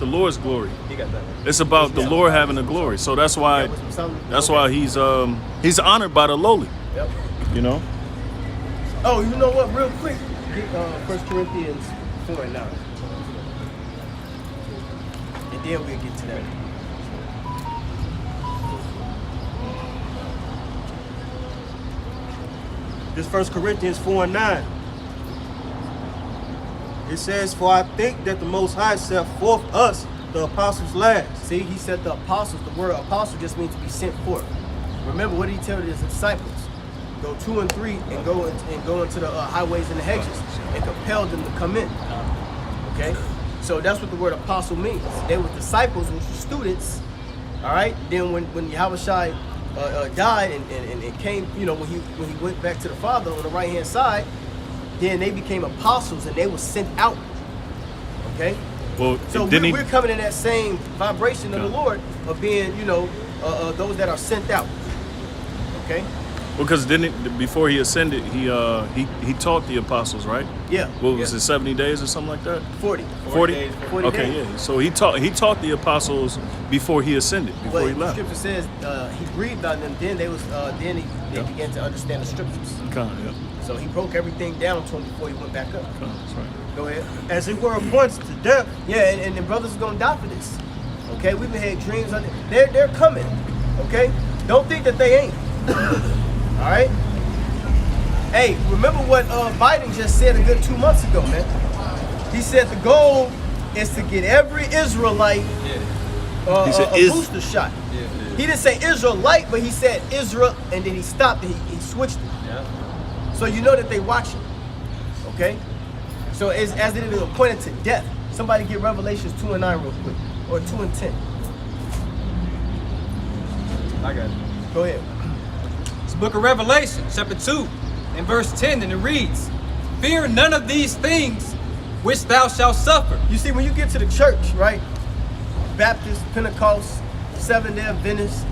the Lord's glory. He got that. It's about the Lord having the glory. So that's why he's honored by the lowly. Yep. You know. Oh, you know what? Real quick, get 1 Corinthians 4:9, and then we'll get to that. This 1 Corinthians 4:9. It says, "For I think that the Most High set forth us, the apostles, last." See, he said the apostles. The word apostle just means to be sent forth. Remember, what did he tell his disciples? Go 2 and 3 and go into the highways and the hedges and compel them to come in. Okay, so that's what the word apostle means. They were disciples, which were students. All right. Then when Yahushua died and came, you know, when he went back to the Father on the right hand side, then they became apostles and they were sent out. Okay. Well, so we're coming in that same vibration of the Lord of being, you know, those that are sent out. Okay. Because before he ascended, he taught the apostles, right? Yeah. What was it, 70 days or something like that? 40. 40 days. 40 okay, days. yeah. So he taught the apostles before he ascended, before he left. The scripture says he breathed on them. Then they began to understand the scriptures. Yeah. So he broke everything down to them before he went back up. That's right. Go ahead. As it were appointed to death. Yeah, and the brothers are gonna die for this. Okay, we've been had dreams on it. They're coming. Okay, don't think that they ain't. All right. Hey, remember what Biden just said a good 2 months ago, man. He said the goal is to get every Israelite a booster shot. He didn't say Israelite, but he said Israel, and then he stopped and he switched it. Yeah. So you know that they watching. Okay. So as it is appointed to death. Somebody get Revelations 2:9 real quick, or 2:10. I got it. Go ahead. It's the book of Revelation, chapter 2, and verse 10, and it reads, "Fear none of these things which thou shalt suffer." You see, when you get to the church, right? Baptist, Pentecost, Seventh-day Adventist,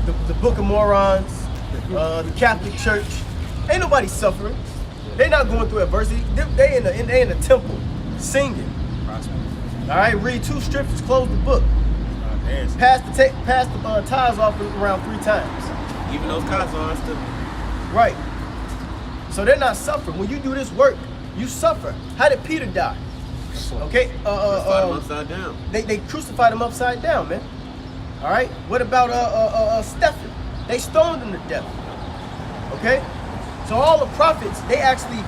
the Book of Morons, the Catholic Church, ain't nobody suffering. They not going through adversity. They in the temple singing. All right, read 2 scriptures, close the book. Pass the tithes off around 3 times. Even those cars are still. Right. So they're not suffering. When you do this work, you suffer. How did Peter die? Okay. Upside down. They crucified him upside down, man. All right. What about Stephen? They stoned him to death. Okay. So all the prophets, they actually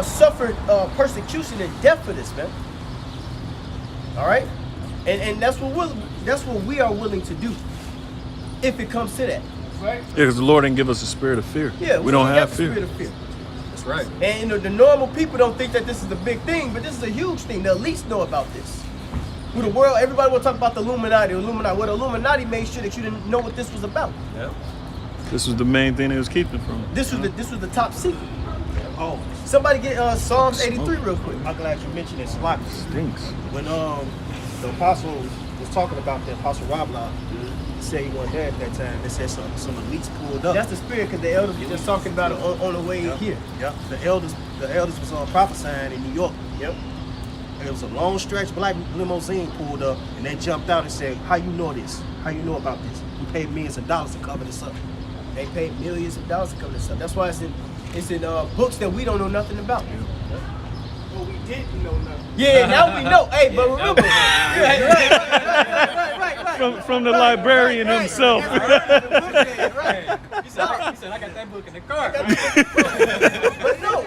suffered persecution and death for this, man. All right. And that's what we are willing to do, if it comes to that. Right. Yeah, because the Lord didn't give us a spirit of fear. Yeah, we don't have fear. Spirit of fear. That's right. And you know, the normal people don't think that this is a big thing, but this is a huge thing. The elites know about this. Who the world, everybody will talk about the Illuminati. Well, the Illuminati made sure that you didn't know what this was about. Yeah. This was the main thing they was keeping from. This was the top secret. Oh, Somebody get Psalms 83 real quick. I'm glad you mentioned it. Sloppy. Stinks. When the apostle was talking about the apostle Roblox, he said he wasn't there at that time. They said some elites pulled up. That's the spirit, because the elders were just talking about it on the way here. Yep. The elders was prophesying in New York. Yep. And it was a long stretch black limousine pulled up, and they jumped out and said, "How you know this? How you know about this? We paid millions of dollars to cover this up." They paid millions of dollars to cover this up. That's why it's in books that we don't know nothing about. Well, we didn't know nothing. Yeah, now we know. Hey, but remember, right. From the librarian himself. Right. He said, I got that book in the car. But so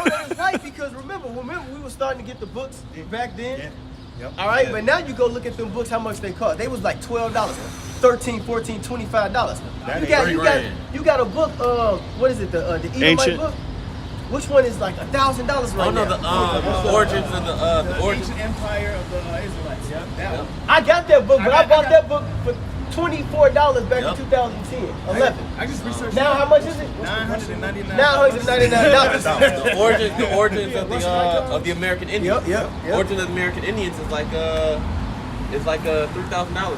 that is right, because remember we were starting to get the books back then. Yeah. Yep. All right, but now you go look at them books, how much they cost. They was like $12, $13, $14, $25. You got a book, what is it, the Edomite Ancient. book? Which one is like $1,000 right now? The origins of the Ancient Empire of the Israelites. Yeah, that one. I got that book, but I bought that book for $24 back in 2010, 11. I just researched. Now how much is it? $999. $999. The origins of the American Indians. Yep. Origin of the American Indians is like $3,000 now.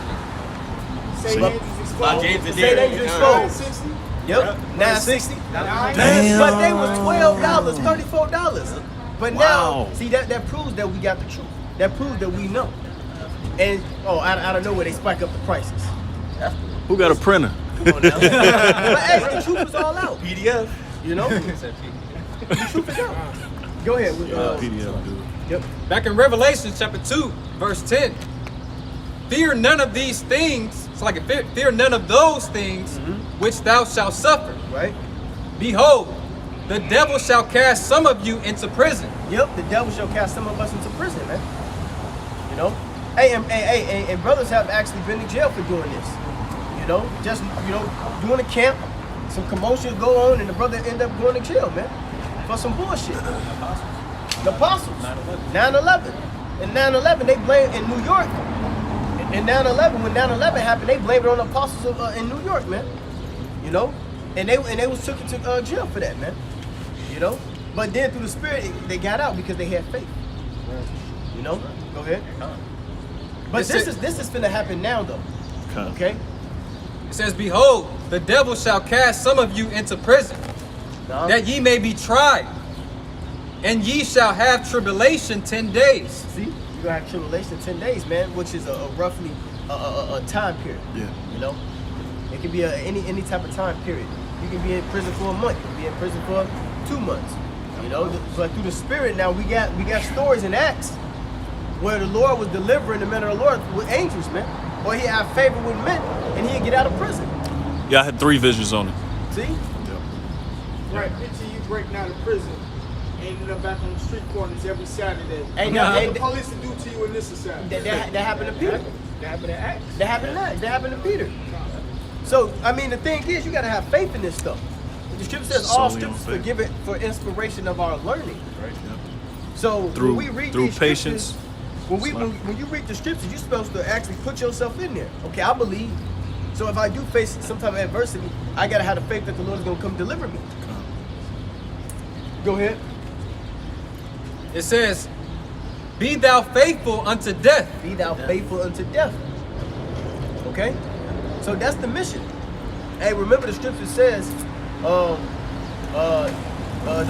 James and Say they Derek. exposed. Yep, 960. Damn. But they was $12, $34. But now, see that proves that we got the truth. That proves that we know. And out of nowhere they spike up the prices. Who got a printer? Come on now. But hey, the truth is all out. PDF. You know? The truth is out. Go ahead. With, PDF, dude. Yep. Back in Revelation chapter 2, verse 10. Fear none of these things. It's like fear none of those things which thou shalt suffer. Right? Behold, the devil shall cast some of you into prison. Yep, the devil shall cast some of us into prison, man. You know? Hey, and brothers have actually been in jail for doing this. You know, just, doing a camp, some commotion go on, and the brother end up going to jail, man, for some bullshit. The apostles. 9/11. In 9/11, they blame in New York. In 9/11, when 9/11 happened, they blamed it on the apostles in New York, man. You know, and they was took into jail for that, man. You know, but then through the Spirit, they got out because they had faith. You know, go ahead. But this is finna happen now, though. Okay. It says, behold, the devil shall cast some of you into prison, that ye may be tried, and ye shall have tribulation 10 days. See, you're gonna have tribulation 10 days, man, which is a roughly a time period. Yeah. You know, it can be any type of time period. You can be in prison for a month. You can be in prison for 2 months. You know, but through the Spirit now we got stories in Acts where the Lord was delivering the men of the Lord with angels, man, or he had favor with men, and he'd get out of prison. Yeah, I had 3 visions on it. See? Right, picture you breaking out of prison, ending up back on the street corners every Saturday. Hey, now, What the police to do to you in this society? that happened to Peter. That happened to Acts. That happened to Peter. So, I mean, the thing is, you got to have faith in this stuff. The scripture says all Solely on scriptures faith. are given for inspiration of our learning. Right. Yep. So Through- when we read through these patience. scriptures, when you read the scriptures, you're supposed to actually put yourself in there. Okay, I believe. So if I do face some type of adversity, I gotta have the faith that the Lord is gonna come deliver me. Go ahead. It says, be thou faithful unto death. Be thou faithful unto death. Okay? So that's the mission. Hey, remember the scripture says, the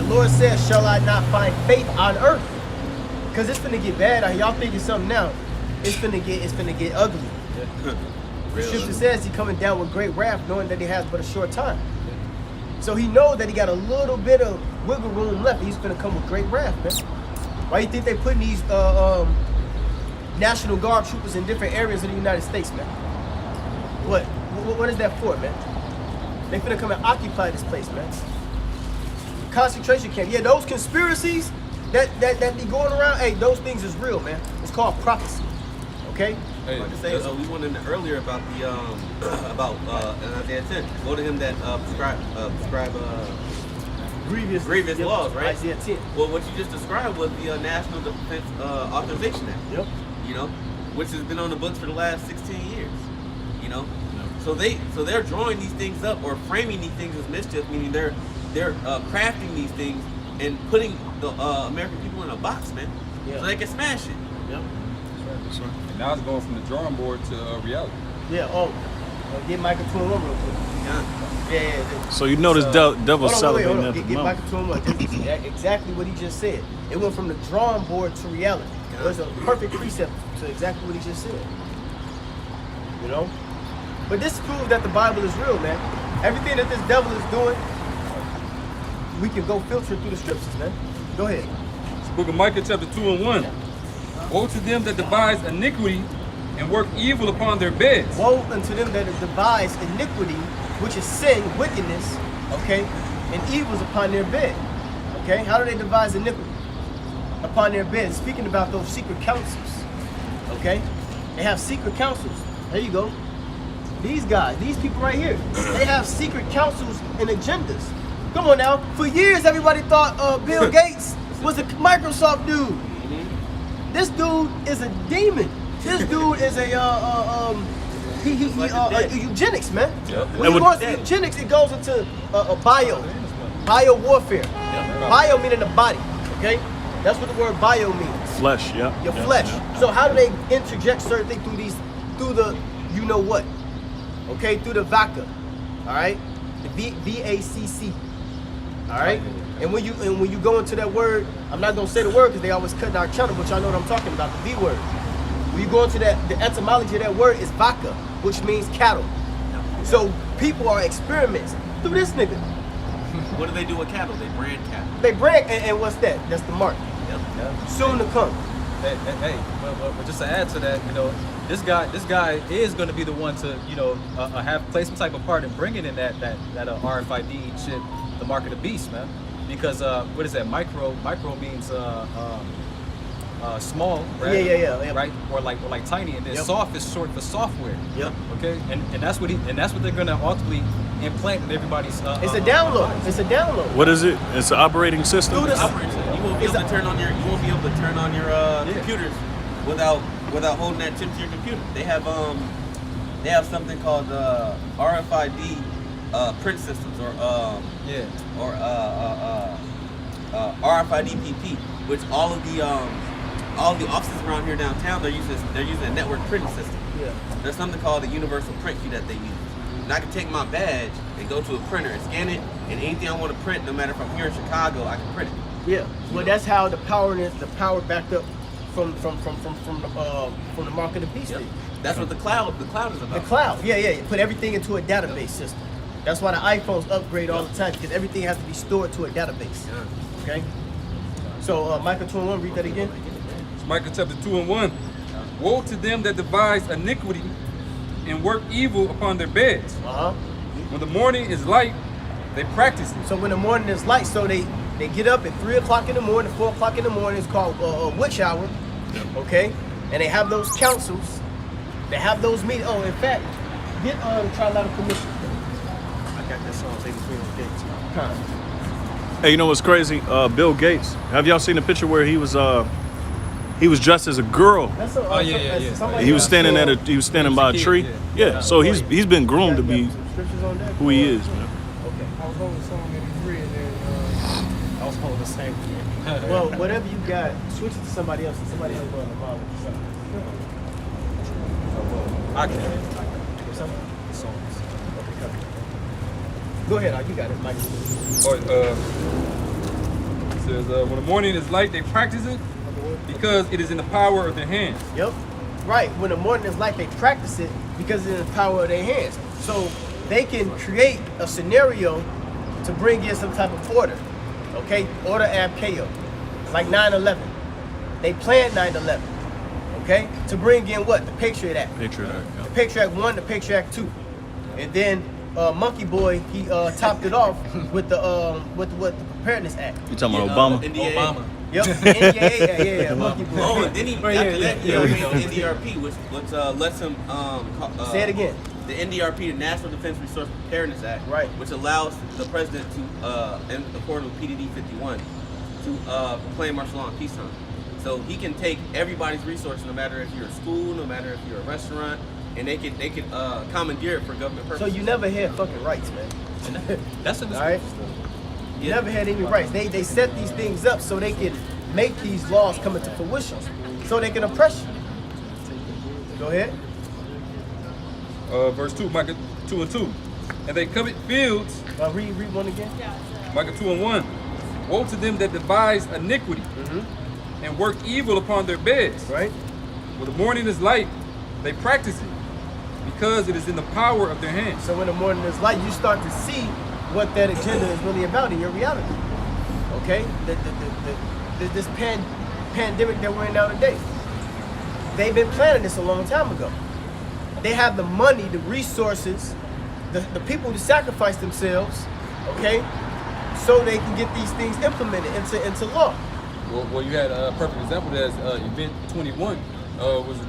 Lord says, shall I not find faith on earth? Because it's finna get bad. Y'all thinking something now. It's finna get ugly. The scripture says he's coming down with great wrath, knowing that he has but a short time. So he knows that he got a little bit of wiggle room left. He's gonna come with great wrath, man. Why you think they putting these National Guard troopers in different areas of the United States, man? What is that for, man? They finna come and occupy this place, man. Concentration camp. Yeah, those conspiracies that be going around, hey, those things is real, man. It's called prophecy. Okay? Hey, like I say, we went in earlier about the in Isaiah 10. Go to him that prescribe grievous Yep. laws, right? Isaiah 10. Well, what you just described was the National Defense Authorization Act. Yep. You know, which has been on the books for the last 16 years. You know, so they're drawing these things up or framing these things as mischief, meaning they're crafting these things and putting the American people in a box, man, so they can smash it. Yep. And now it's going from the drawing board to reality. Yeah. Get Michael 21 real quick. Yeah. So you notice devil's celebrating Hold on. at the Get moment. Michael 21. This is exactly what he just said. It went from the drawing board to reality. It was a perfect precept to exactly what he just said. You know? But this proves that the Bible is real, man. Everything that this devil is doing, we can go filter through the scriptures, man. Go ahead. It's the book of Micah chapter 2 and 1. Woe to them that devise iniquity and work evil upon their beds. Woe unto them that devise iniquity, which is sin, wickedness, okay, and evils upon their bed. Okay? How do they devise iniquity? Upon their bed. Speaking about those secret councils. Okay? They have secret councils. There you go. These guys, these people right here, they have secret councils and agendas. Come on now. For years, everybody thought Bill Gates was a Microsoft dude. This dude is a demon. This dude is a eugenics, man. Yep. When you go into eugenics, it goes into bio warfare. Bio meaning the body. Okay, that's what the word bio means. Flesh, yeah. Your yeah, flesh. yeah. So how do they interject certain things through the you know what? Okay, through the VACA. All right, the VACC. All right, And when you go into that word, I'm not gonna say the word because they always cutting our channel, but y'all know what I'm talking about, the V word. When you go into that, the etymology of that word is vaca, which means cattle. So people are experiments through this nigga. What do they do with cattle? They brand cattle. They brand, and what's that? That's the mark. Yep. Soon to come. Hey, but just to add to that, this guy is going to be the one to, play some type of part in bringing in that RFID chip, the mark of the beast, man. Because what is that? Micro means small, right? Yeah. Right, or like tiny, and then soft is short for software. Yep. Okay, and that's what they're going to ultimately implant in everybody's. It's a download. It's a download. What is it? It's an operating system. Through this- You won't be able to turn on your computers without holding that chip to your computer. They have something called RFID print systems or RFID PP, which all of the offices around here downtown they're using a network printing system. Yeah. There's something called a universal print key that they use. And I can take my badge and go to a printer and scan it, and anything I want to print, no matter if I'm here in Chicago, I can print it. Yeah. Well, that's how the power backed up from the mark of the beast. Yep. That's what the cloud is about. The cloud. Yeah. You put everything into a database system. That's why the iPhones upgrade all the time, because everything has to be stored to a database. Yeah. Okay. So Micah 2:1, read that again. It's Micah chapter 2:1. Woe to them that devise iniquity and work evil upon their beds. When the morning is light, they practice it. So when the morning is light, so they get up at 3 o'clock in the morning, 4 o'clock in the morning. It's called witch hour. Okay. And they have those councils. They have those meetings. Oh, in fact, get the Trilateral Commission. I got that song, Say Between the Gates. Hey, you know what's crazy? Bill Gates. Have y'all seen the picture where he was dressed as a girl? That's a, He was standing by a tree. Yeah. So he's been groomed to be who he is, man. I was holding Psalm 83 and then I was holding the same thing. Well, whatever you got, switch it to somebody else. And somebody else going to Bible. I can. What's up? The songs. Okay, come. Go ahead, you got it, Mike. It says, when the morning is light, they practice it because it is in the power of their hands. Yep. Right. When the morning is light, they practice it because it's in the power of their hands. So they can create a scenario to bring in some type of order. Okay? Order ab chaos. Like 9/11. They planned 9/11. Okay? To bring in what? The Patriot Act. Patriot Act. The Patriot Act 1, the Patriot Act 2. And then Monkey Boy, he topped it off with the Preparedness Act. You talking about Obama? Obama. Yep. Yeah. Monkey Boy. Oh, and then he after that he made the NDRP, which lets him Say it again. The NDRP, the National Defense Resource Preparedness Act, Right. which allows the president to, in accordance with PDD 51, to proclaim martial law in peacetime. So he can take everybody's resources, no matter if you're a school, no matter if you're a restaurant, and they could commandeer it for government So purposes. you never had fucking rights, man. That's in the All right? You never had any rights. They set these things up so they can make these laws come into fruition, so they can oppress you. Go ahead. Verse 2, Micah 2:2. And they covet fields. Read one again. Micah 2:1. Woe to them that devise iniquity and work evil upon their beds. Right? When the morning is light, they practice it because it is in the power of their hands. So when the morning is light, you start to see what that agenda is really about in your reality. Okay? This pandemic that we're in now today. They've been planning this a long time ago. They have the money, the resources, the people to sacrifice themselves, okay, so they can get these things implemented into law. Well, you had a perfect example. That's Event 21 was,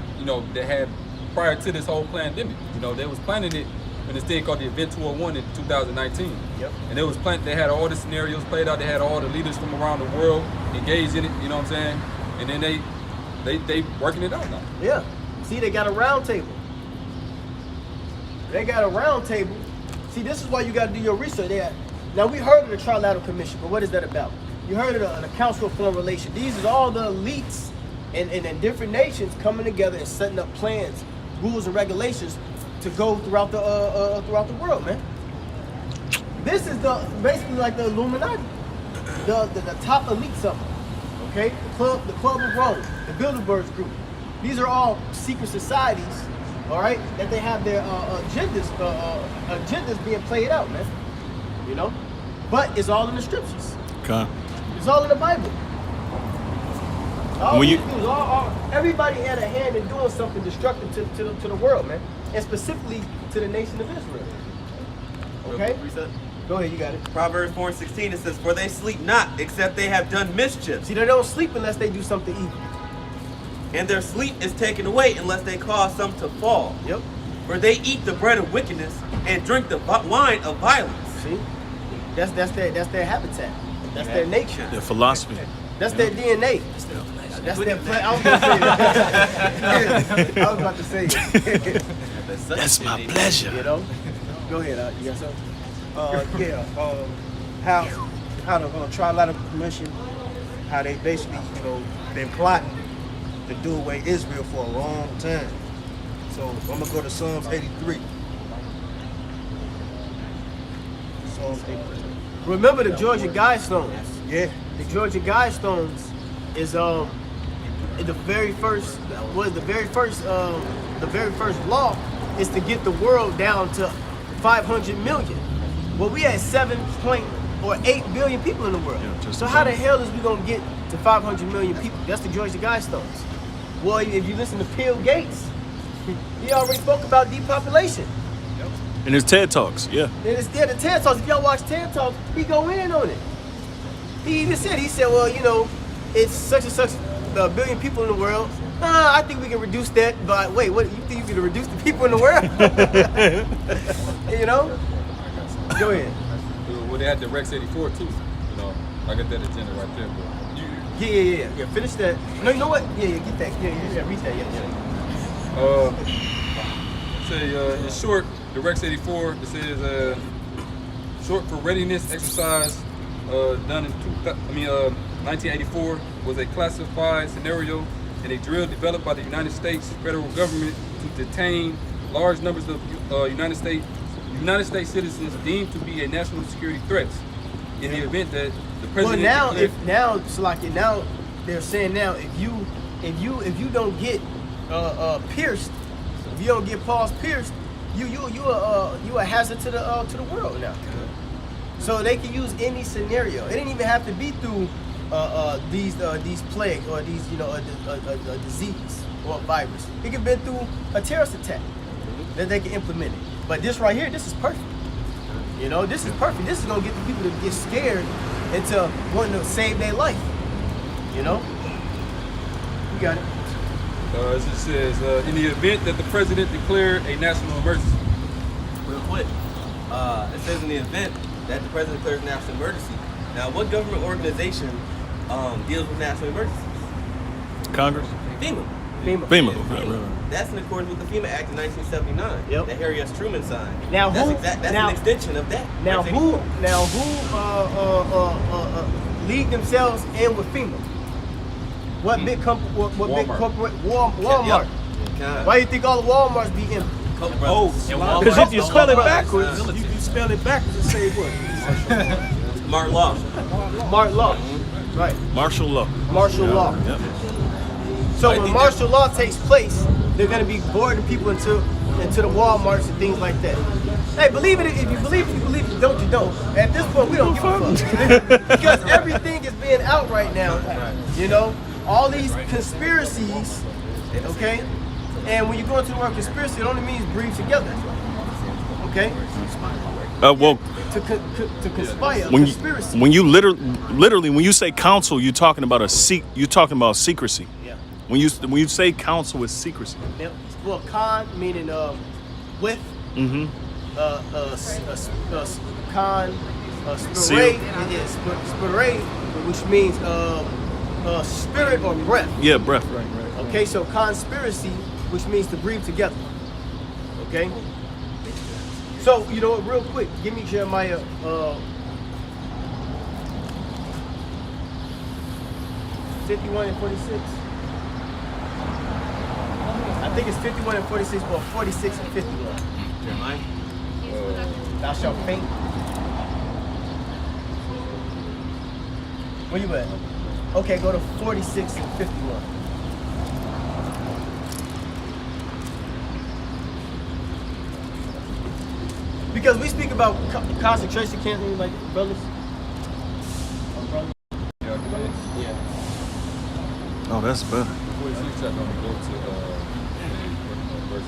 they had prior to this whole pandemic. They was planning it in this thing called the Event 201 in 2019. Yep. And it was planned. They had all the scenarios played out. They had all the leaders from around the world engaged in it. You know what I'm saying? And then they working it out now. Yeah. See, they got a round table. They got a round table. See, this is why you got to do your research. Now, we heard of the Trilateral Commission, but what is that about? You heard of the Council of Foreign Relations. These are all the elites in different nations coming together and setting up plans, rules, and regulations to go throughout the world, man. This is basically like the Illuminati. the top elites of them. Okay, the Club of Rome, the Bilderberg Group. These are all secret societies, all right, that they have their agendas being played out, man. You know, but it's all in the scriptures. Okay. It's all in the Bible. All When we you- do is everybody had a hand in doing something destructive to the world, man, and specifically to the nation of Israel. Okay, Reset. go ahead, you got it. Proverbs 4:16, it says, "For they sleep not, except they have done mischief, See, they don't sleep unless they do something evil. and their sleep is taken away unless they cause some to fall. Yep. For they eat the bread of wickedness and drink the wine of violence." See, that's their habitat. That's their nature. Their philosophy. That's their DNA. That's their plan. I was gonna say that. I was about to say it. That's my pleasure. You know. Go ahead. You got something? How the Trilateral Commission, how they basically, been plotting to do away Israel for a long time. So I'm gonna go to Psalms 83. Psalms 83. Remember the Georgia Guidestones. Yeah. The Georgia Guidestones is the very first law is to get the world down to 500 million. Well, we had 7.8 billion people in the world. Yeah, just so how the hell is we gonna get to 500 million people? That's the Georgia Guidestones. Well, if you listen to Bill Gates, he already spoke about depopulation. And his TED Talks, yeah. And it's the TED Talks. If y'all watch TED Talks, he go in on it. He even said, well, it's such and such a billion people in the world. I think we can reduce that by, wait, what, you think you can reduce the people in the world? Go ahead. Well, they had the Rex 84 too. I got that agenda right there. But Yeah. Finish that. No, you know what? Yeah, get that. Yeah, read that. Yeah. In short, the Rex 84, it says, short for readiness exercise done in 1984 was a classified scenario and a drill developed by the United States federal government to detain large numbers of United States citizens deemed to be a national security threat. In the event that the president Well, now declared, they're saying if you don't get pierced, if you don't get paws pierced, you a hazard to the world now. So they can use any scenario. It didn't even have to be through these plague or these a disease or a virus. It could have been through a terrorist attack that they can implement it. But this right here, this is perfect. This is perfect. This is gonna get the people to get scared into wanting to save their life. You got it. it says, in the event that the president declared a national emergency. Real quick, it says in the event that the president declares a national emergency. Now, what government organization deals with national emergencies? Congress? FEMA. FEMA. That's in accordance with the FEMA Act of 1979 Yep. that Harry S. Truman signed. Now, that's who- that's now- an extension of that. Now Rex who 84. league themselves in with FEMA? What big company? What big Walmart. corporate? Walmart. Kind. Why do you think all the Walmarts be in? Koch brothers. Because if you spell it backwards, Uh, You spell it backwards and say what? Mark Law. Martial law, right? martial law. Martial law. Yep. So I when think martial law takes place, they're going to be boarding people into the Walmarts and things like that. Hey, believe it if you believe it, you believe it. Don't you don't. At this point, we don't give a fuck because everything is being out right now. All these conspiracies, okay. And when you go into the word conspiracy, it only means breathe together, okay. Well, To conspire, when conspiracy. you literally when you say council, you're talking about secrecy. Yeah. When you say council, it's secrecy. Yep. Well, con meaning with. Mm-hmm. Con Seal. spirit, which means spirit or breath. Yeah, breath. Right. Okay, so conspiracy, which means to breathe together. Okay. So real quick, give me Jeremiah 51 and 46. I think it's 51 and 46 or 46 and 51. Jeremiah. Thou shalt faint. Where you at? Okay, go to 46 and 51. Because we speak about concentration camps, like brothers. Yeah. Oh, that's better. 46 chapter, I'm gonna go to verse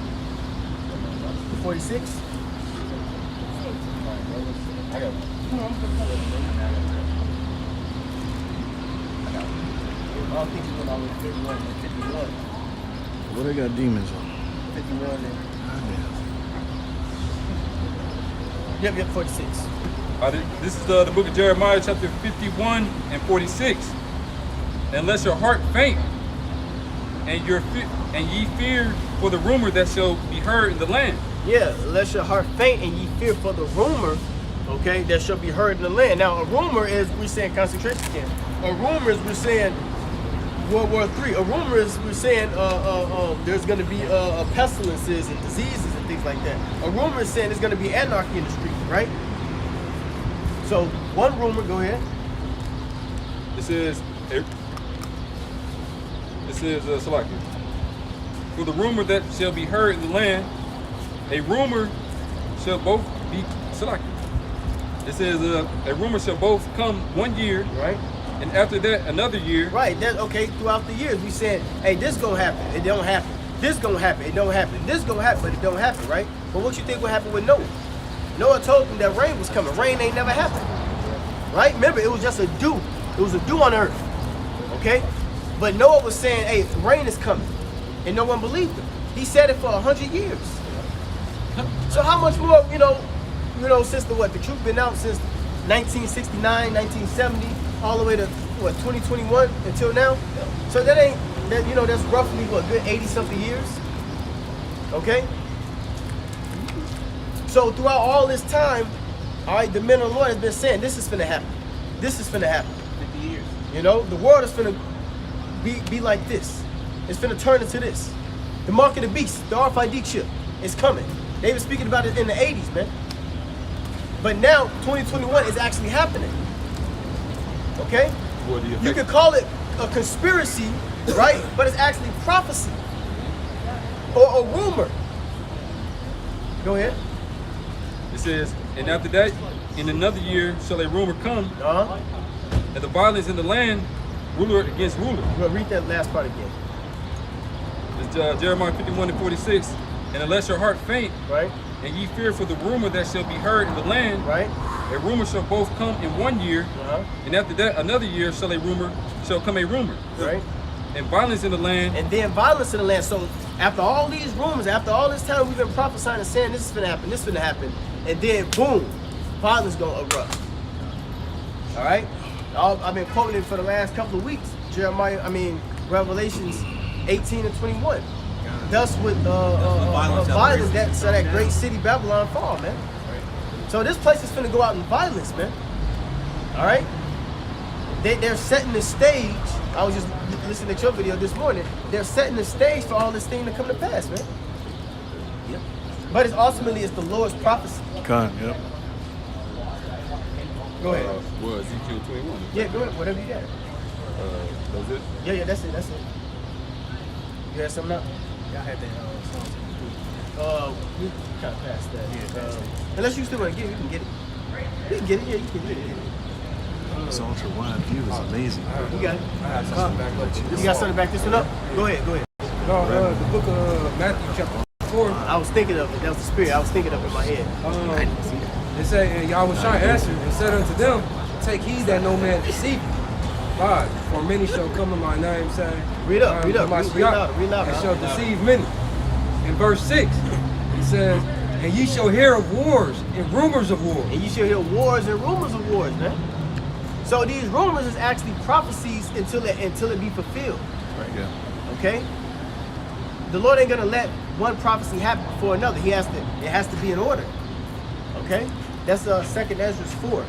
46? I got one. I don't think you went all the way to 51 and 51. What they got demons on? 51 and... Goddamn. Yep, 46. This is the book of Jeremiah, chapter 51 and 46. Unless your heart faint, and ye fear for the rumor that shall be heard in the land. Yeah, unless your heart faint and ye fear for the rumor, okay, that shall be heard in the land. Now, a rumor is, we're saying concentration camp. A rumor is, we're saying World War III. A rumor is, we're saying there's going to be pestilences and diseases and things like that. A rumor is saying there's going to be anarchy in the streets, right? So, one rumor, go ahead. It says, Salakia. For the rumor that shall be heard in the land, a rumor shall both be Salakia. It says, a rumor shall both come 1 year, Right. and after that another year. Right, that okay, throughout the years we said, hey, this gonna happen, it don't happen. This gonna happen, it don't happen. This gonna happen, but it don't happen, right? But what you think will happen with Noah? Noah told him that rain was coming. Rain ain't never happened. Right? Remember, it was just a dew. It was a dew on earth. Okay? But Noah was saying, hey, rain is coming. And no one believed him. He said it for 100 years. So how much more, since the truth been out since 1969, 1970, all the way to 2021 until now. So that's roughly good 80 something years. Okay? So throughout all this time, all right, the men of the Lord has been saying this is finna happen. This is finna happen. 50 years. The world is finna be like this. It's finna turn into this. The mark of the beast, the RFID chip, is coming. They were speaking about it in the 80s, man. But now 2021 is actually happening. Okay? You could call it a conspiracy, right? But it's actually prophecy or a rumor. Go ahead. It says, and after that, in another year shall a rumor come, Uh-huh. and the violence in the land, ruler against ruler. We'll read that last part again. It's Jeremiah 51 and 46. And unless your heart faint, Right? and ye fear for the rumor that shall be heard in the land, Right? a rumor shall both come in 1 year, Uh-huh. and after that another year shall come a rumor. Right? And violence in the land, And then violence in the land. So after all these rumors, after all this time we've been prophesying and saying this is gonna happen, this is gonna happen, and then boom, violence gonna erupt. All right? I've been quoting it for the last couple of weeks. Revelations 18 and 21. Thus with violence that great city Babylon fall, man. So this place is finna go out in violence, man. All right? They're setting the stage. I was just listening to your video this morning. They're setting the stage for all this thing to come to pass, man. Yep. But it's ultimately the Lord's prophecy. Con, yep. Go ahead. well, Ezekiel 21. Yeah, go ahead. Whatever you got. That's it. Yeah, that's it. You had something else? Y'all had that We kind of passed that. Unless you still want to get it, you can get it. You can get it. Yeah, you can get it. This ultra wide view is amazing. You got it. I have something back up. You got something to back this one up? Go ahead. No, the book of Matthew chapter 4. I was thinking of it. That was the spirit. I was thinking of it in my head. It say, and Yahweh Shai answered and said unto them, take heed that no man deceive you. God, for many shall come in my name, saying, Read up, read my louder. and shall deceive many. In verse 6, it says, and ye shall hear of wars and rumors of wars. And you shall hear wars and rumors of wars, man. So these rumors is actually prophecies until it be fulfilled. Right, yeah. Okay? The Lord ain't gonna let one prophecy happen before another. It has to be in order. Okay? That's 2nd Ezra 4.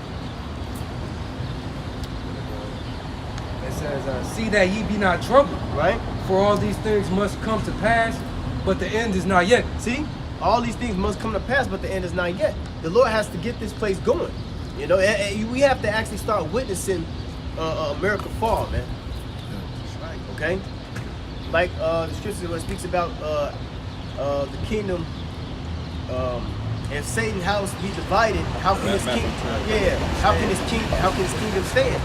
It says, see that ye be not troubled, Right? for all these things must come to pass, but the end is not yet. See? All these things must come to pass, but the end is not yet. The Lord has to get this place going. We have to actually start witnessing America fall, man. Okay? Like the scripture where it speaks about the kingdom, if Satan's house be divided, how can his kingdom? Yeah, how can his kingdom stand?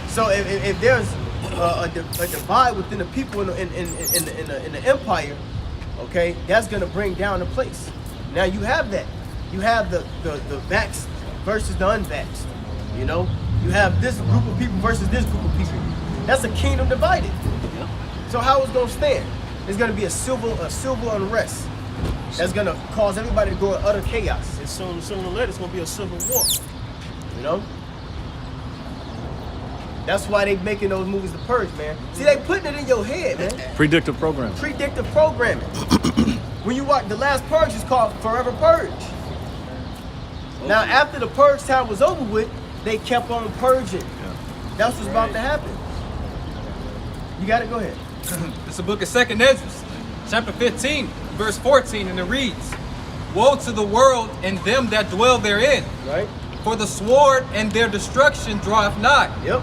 So if there's a divide within the people in the empire, okay, that's gonna bring down the place. Now you have that. You have the vaxxed versus the unvaxxed. You know, you have this group of people versus this group of people. That's a kingdom divided. So how it's gonna stand? It's gonna be a civil unrest. That's gonna cause everybody to go in utter chaos. And sooner or later, it's gonna be a civil war. You know? That's why they making those movies The Purge, man. See, they putting it in your head, man. Predictive programming. Predictive programming. When you watch, the last Purge is called Forever Purge. Now, after the Purge time was over with, they kept on purging. That's what's about to happen. You got it? Go ahead. It's the book of 2nd Ezra, chapter 15, verse 14, and it reads, Woe to the world and them that dwell therein, Right? for the sword and their destruction draweth nigh. Yep.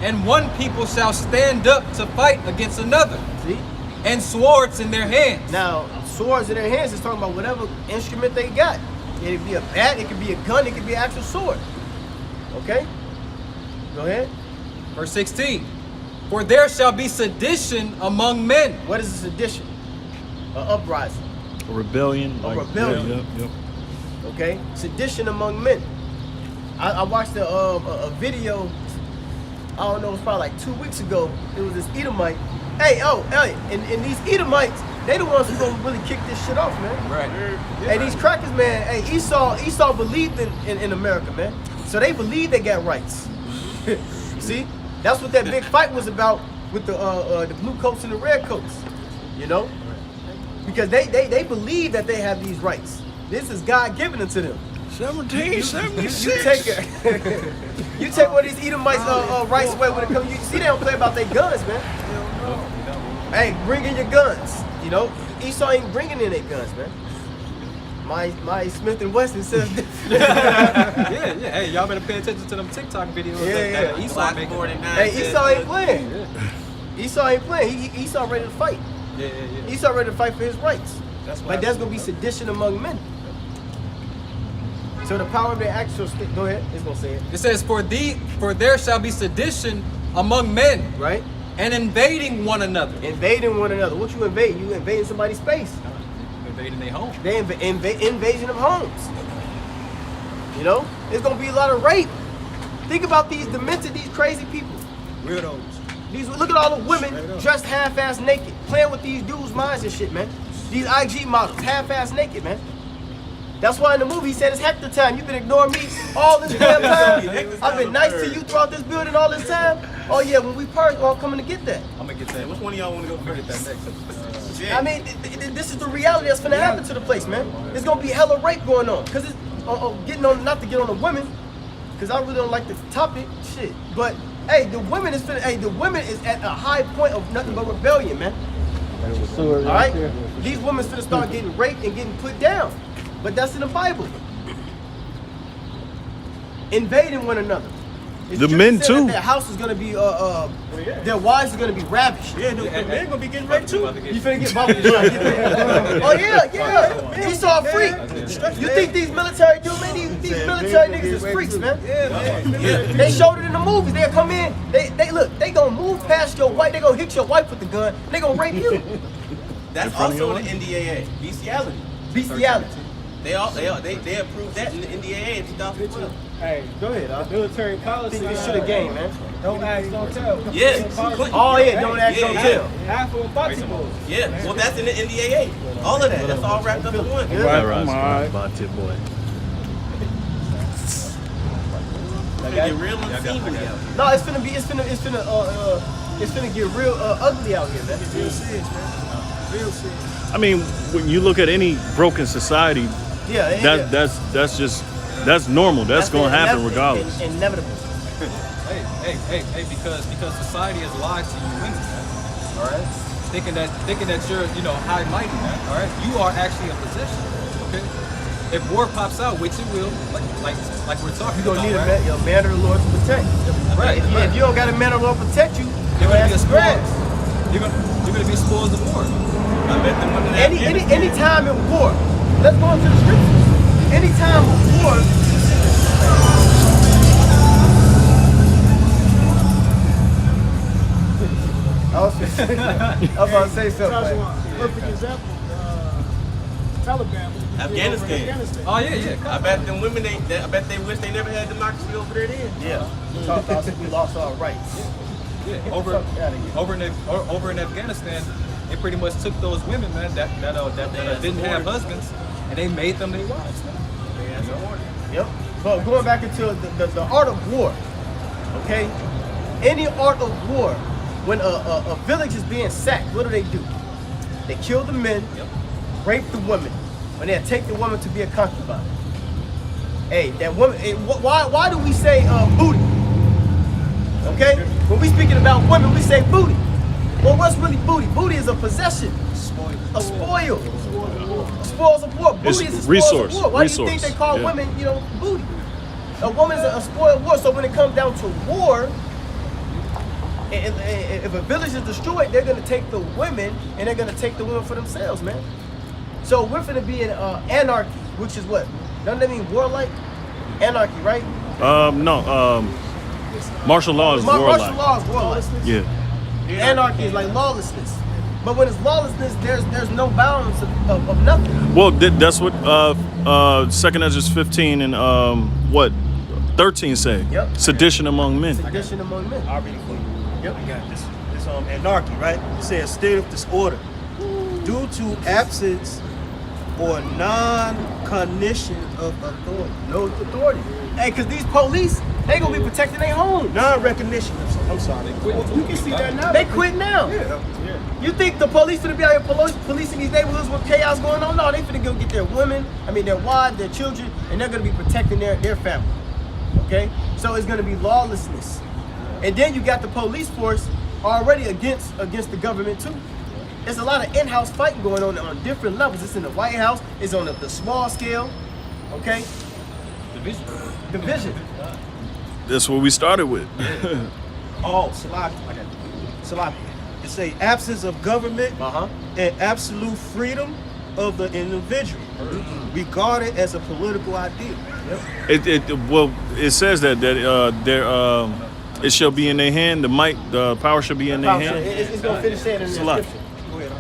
And one people shall stand up to fight against another, See? and swords in their hands. Now, swords in their hands is talking about whatever instrument they got. It could be a bat, it could be a gun, it could be an actual sword. Okay? Go ahead. Verse 16, For there shall be sedition among men. What is a sedition? An uprising. A rebellion. A rebellion. Yep. Okay? Sedition among men. I watched a video, I don't know, it was probably like 2 weeks ago. It was this Edomite. And these Edomites, they the ones who gonna really kick this shit off, man. Right. Hey, these crackers, man. Hey, Esau believed in America, man. So they believe they got rights. See, that's what that big fight was about with the blue coats and the red coats. You know, because they believe that they have these rights. This is God giving it to them. 1776. You take one of these Edomites rights away when it comes. You see, they don't play about their guns, man. Hey, bring in your guns. You know, Esau ain't bringing in their guns, man. My Smith and Wesson says different. Yeah. Hey, y'all better pay attention to them TikTok videos. that Esau making. Hey, Esau ain't playing. Esau ain't playing. Esau ready to fight. Yeah. Esau ready to fight for his rights. But that's gonna be sedition among men. So the power of the actual stick. Go ahead. It's gonna say it. It says, For there shall be sedition among men, Right? and invading one another. Invading one another. What you invade? You invading somebody's space. Invading their home. They invasion of homes. You know, it's gonna be a lot of rape. Think about these demented, these crazy people. Weirdos. Look at all the women dressed half-ass naked, playing with these dudes' minds and shit, man. These IG models, half-ass naked, man. That's why in the movie he said it's Hector time. You've been ignoring me all this damn time. I've been nice to you throughout this building all this time. Oh yeah, when we purge, we're all coming to get that. I'm gonna get that. Which one of y'all want to go Get first? that next. I mean, this is the reality that's gonna happen to the place, man. There's gonna be hella rape going on, cause it's getting on, not to get on the women, cause I really don't like the topic, shit. But hey, the women is at a high point of nothing but rebellion, man. All right, these women finna start getting raped and getting put down, but that's in the Bible. Invading one another. It's The true men to say that too. their house is gonna be their wives are gonna be ravished. Yeah, the men gonna be getting raped too. You finna get bumped. Oh yeah. Esau a freak. You think these military dudes, man? These military niggas is freaks, man. They showed it in the movies. They'll come in. They look. They gonna move past your wife. They gonna hit your wife with the gun. They gonna rape you. That's also in the NDAA. Bestiality. Bestiality. They approved that in the NDAA in 2012. Hey, go ahead. Military policy. Think this shit a game, man. Don't ask, don't tell. Yeah. Oh yeah, don't ask, don't Yeah. tell. Half of them possible. Yeah. Well, that's in the NDAA. All of that. That's all wrapped up in one. Right, boy. It's gonna get real unseemly out here. No, it's finna get real ugly out here, man. Real serious, man. Real serious. I mean, when you look at any broken society, Yeah, that's normal. That's gonna happen inevitable. regardless. Inevitable. Hey, because society has lied to you women, man. All right? Thinking that you're, high mighty, man. All right? You are actually a possession. Okay? if war pops out, which it will, like we're talking You're gonna about, need a man of the Lord to protect. Right. If you don't got a man of the Lord to protect you, You're your gonna be ass a is grass. You're gonna be spoils of war. I bet them women Any time in war, let's go into the scriptures. Any time of war, I was about to say something. Perfect example. Taliban. Afghanistan. Oh yeah. I bet them women, I bet they wish they never had democracy over there then. Yeah. We lost our rights. Yeah. Get the fuck outta here. Over in Afghanistan, they pretty much took those women, man, that didn't have husbands, and they made them their wives, man. Yep. But going back into the art of war, okay? Any art of war, when a village is being sacked, what do? They kill the men, rape the women, and they take the woman to be a concubine. Hey, that woman, why do we say booty? Okay? When we speaking about women, we say booty. Well, what's really booty? Booty is a possession. A spoil. Spoils of war. Booty is a spoils of war. Why do you think they call women, booty? A woman is a spoiled war. So when it comes down to war, if a village is destroyed, they're gonna take the women and they're gonna take the women for themselves, man. So we're gonna be in anarchy, which is what? Doesn't that mean warlike? Anarchy, right? No. Martial law is warlike. Martial law is warlike. Yeah. Anarchy is like lawlessness. But when it's lawlessness, there's no bounds of nothing. Well, that's what 2nd Ezra 15 and 13 say. Yep. Sedition among men. Sedition among men. I'll read it for you. Yep. I got this anarchy, right? It says state of disorder due to absence or non-cognition of authority. No authority. Hey, because these police, they gonna be protecting their home. Non-recognition. I'm sorry. You can see that now. They quit now. Yeah. You think the police finna be out here policing these neighborhoods with chaos going on? No, they finna go get their women, their wives, their children, and they're gonna be protecting their family. Okay? So it's gonna be lawlessness. And then you got the police force already against the government too. There's a lot of in-house fighting going on different levels. It's in the White House, it's on the small scale, okay? Division. That's what we started with. Oh, Salaki. It say absence of government and absolute freedom of the individual, regarded as a political ideal. It says that it shall be in their hand. The power shall be in their hand. It's gonna finish saying in the description. Go ahead.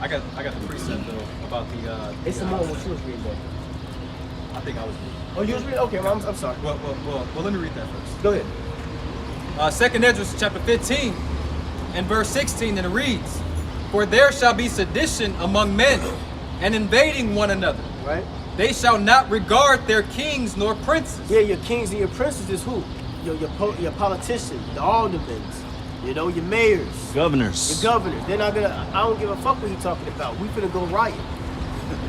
I got the precept though about the. It's the more what you was reading, though. I think I was. Oh, you was reading? Okay, well, I'm sorry. Well, let me read that first. Go ahead. 2nd Ezra chapter 15 and verse 16, and it reads, "For there shall be sedition among men, and invading one another. Right? They shall not regard their kings nor princes." Yeah, your kings and your princes is who? Your politicians, the aldermen, your mayors, Governors. your governors. They're not gonna. I don't give a fuck what he's talking about. We finna go riot.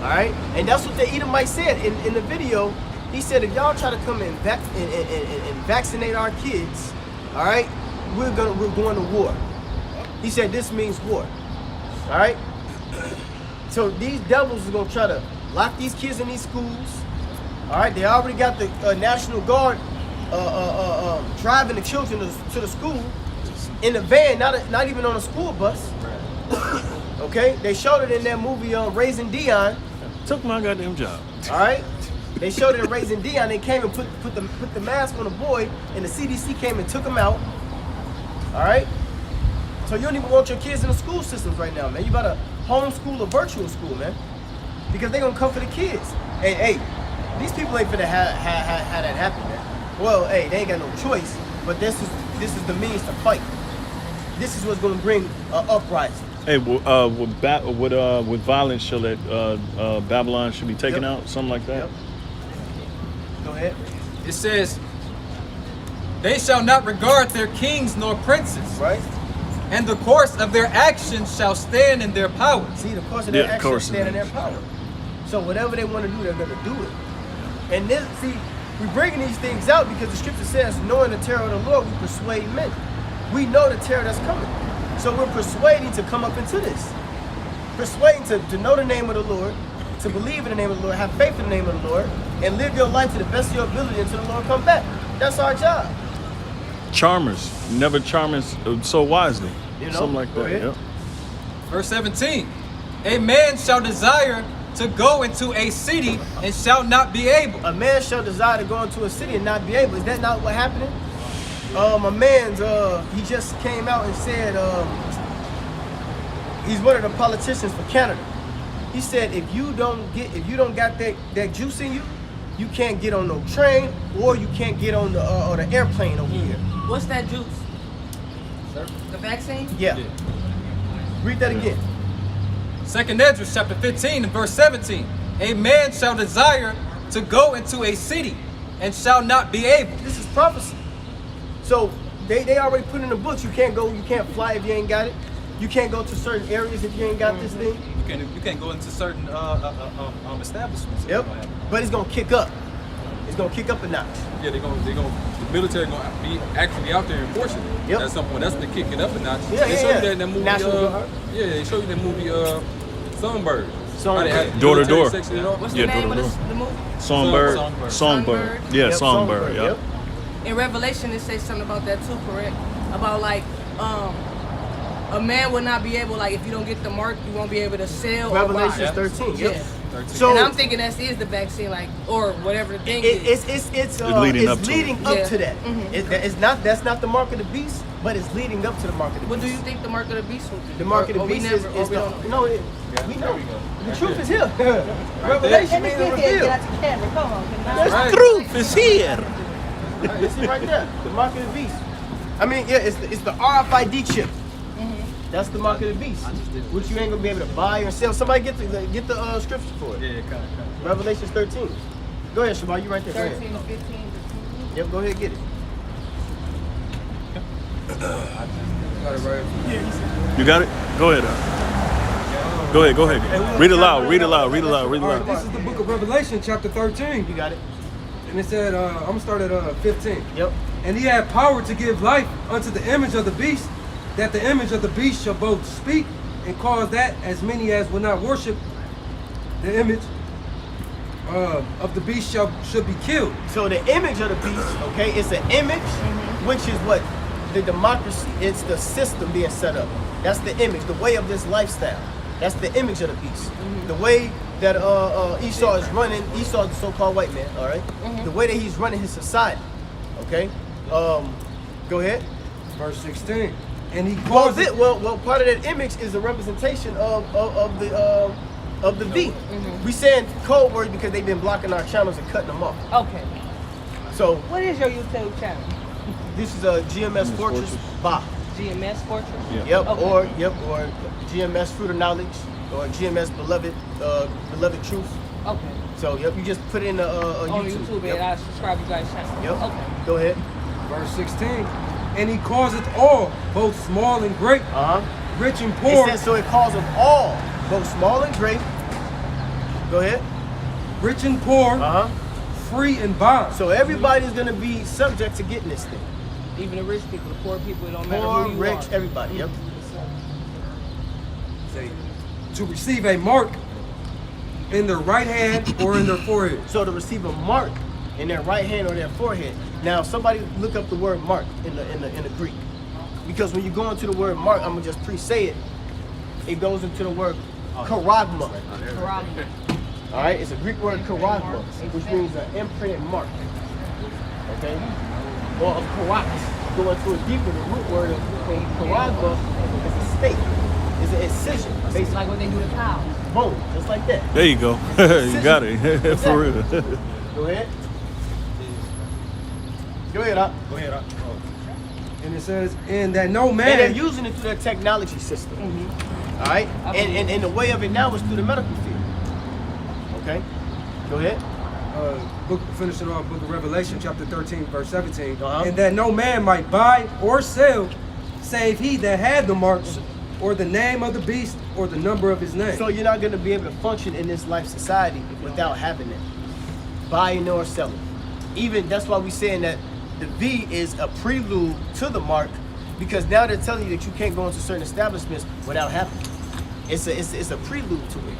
All right, and that's what the Edomite said in the video. He said, if y'all try to come and vaccinate our kids, all right, we're going to war. He said this means war. All right. So these devils are gonna try to lock these kids in these schools. All right, they already got the National Guard driving the children to the school in a van, not even on a school bus. Okay, they showed it in that movie Raising Dion. Took my goddamn job. All right, they showed it in Raising Dion. They came and put the mask on the boy, and the CDC came and took him out. All right, so you don't even want your kids in the school systems right now, man. You better homeschool or virtual school, man, because they gonna come for the kids. Hey, these people ain't finna have that happen, man. Well, hey, they ain't got no choice, but this is the means to fight. This is what's gonna bring an uprising. Hey, with violence, shall that Babylon should be taken out, something like that. Yep. Go ahead. It says, "They shall not regard their kings nor princes, Right. and the course of their actions shall stand in their power." See, the course of their Yeah, actions course. stand in their power. So whatever they want to do, they're gonna do it. And this, see, we're bringing these things out because the scripture says, knowing the terror of the Lord, we persuade men. We know the terror that's coming. So we're persuading to come up into this. Persuading to know the name of the Lord, to believe in the name of the Lord, have faith in the name of the Lord, and live your life to the best of your ability until the Lord come back. That's our job. Charmers never charmers so wisely. You know, Something like go that. ahead. Yep. Verse 17. A man shall desire to go into a city and shall not be able. A man shall desire to go into a city and not be able. Is that not what happened? A man's he just came out and said he's one of the politicians for Canada. He said if you don't got that juice in you, you can't get on no train or you can't get on the airplane over here. What's that juice? The vaccine? Yeah. Read that again. 2nd Esdras chapter 15 and verse 17. A man shall desire to go into a city and shall not be able. This is prophecy. So they already put in the books. You can't go. You can't fly if you ain't got it. You can't go to certain areas if you ain't got this thing. You can't go into certain establishments. Yep. But it's gonna kick up. It's gonna kick up a notch. Yeah, the military gonna be actually out there enforcing it. Yep. At some point, that's the kick it up a notch. Yeah, They show you yeah. that in that movie. National Guard. Yeah, they show you that movie. Songbird. Songbird. How they had the Door to military door. section and all. What's Yeah, the name of door to the movie? Songbird. Songbird. Songbird. Yeah, Yep, Songbird. Yep. In Revelation, it says something about that too, correct? About like, a man will not be able, like, if you don't get the mark, you won't be able to sell Revelations or buy. 13. Yep. Yeah. So And I'm thinking that is the vaccine, like, or whatever the thing is. it's leading up to leading it. up Yeah. to that. That's not the mark of the beast, but it's leading up to the mark of the What do beast. you think the mark of the beast will be? The mark of the Or we beast never- or is we the don't know? no. We know. The truth is here. Revelation means revealed. The truth is here. You see right there, the mark of the beast. I mean, yeah, it's the RFID chip. That's the mark of the beast, which you ain't gonna be able to buy or sell. Somebody get the scripture for it. Yeah, kind of. Revelations 13. Go ahead, Shabbat. You right there. Go 13 ahead. to 15. Yep, go ahead, get it. Got it right. You got it? Go ahead. Go ahead. Read it loud. Read it loud. Read it loud. Read it All right, loud. this is the book of Revelation, chapter 13. You got it. And it said, I'm going to start at 15. Yep. And he had power to give life unto the image of the beast, that the image of the beast shall both speak and cause that as many as will not worship the image of the beast should be killed. So the image of the beast, okay, it's an image, which is what? The democracy. It's the system being set up. That's the image, the way of this lifestyle. That's the image of the beast. The way that Esau is running, Esau is the so-called white man, all right? The way that he's running his society, okay? Go ahead. Verse 16. And he Well, caused it. well, part of that image is a representation of the beast. We saying code words because they've been blocking our channels and cutting them off. Okay. So What is your YouTube channel? this is a GMS Fortress Ba. GMS Fortress? Yep, Okay. or GMS Fruit of Knowledge, or GMS Beloved Truth. Okay. So yep, you just put in a On YouTube. YouTube, Yep. and I subscribe to you guys' channel. Yep. Okay. Go ahead. Verse 16. And he causeth all, both small and great, rich and It poor, says so. It calls them all, both small and great. Go ahead. rich and poor, free and bond. So everybody's gonna be subject to getting this thing. Even the rich people, the poor people, it don't matter Poor, who you rich, are. everybody. Yep. Say, to receive a mark in their right hand or in their forehead. So to receive a mark in their right hand or their forehead. Now, somebody look up the word mark in the Greek, because when you go into the word mark, I'm gonna just pre-say it. It goes into the word charagma. Correct. All right, it's a Greek word charagma, which means an imprinted mark. Okay, or of karat. Go into it deeper. The root word of charagma is a stake. It's an incision. It's Basically, like what they do to cows. boom, just like that. There you go. You got it. For real. Go ahead. Go ahead, Op. Go ahead. And it says, and that no And they're man, using it through their technology system. All right? And the way of it now is through the medical field. Okay? Go ahead. finish it off, book of Revelation, chapter 13, verse 17. Uh-huh. And that no man might buy or sell, save he that had the marks, or the name of the beast, or the number of his name. So you're not going to be able to function in this life society without having it. Buying or selling. Even that's why we're saying that the V is a prelude to the mark, because now they're telling you that you can't go into certain establishments without having it. It's a prelude to it.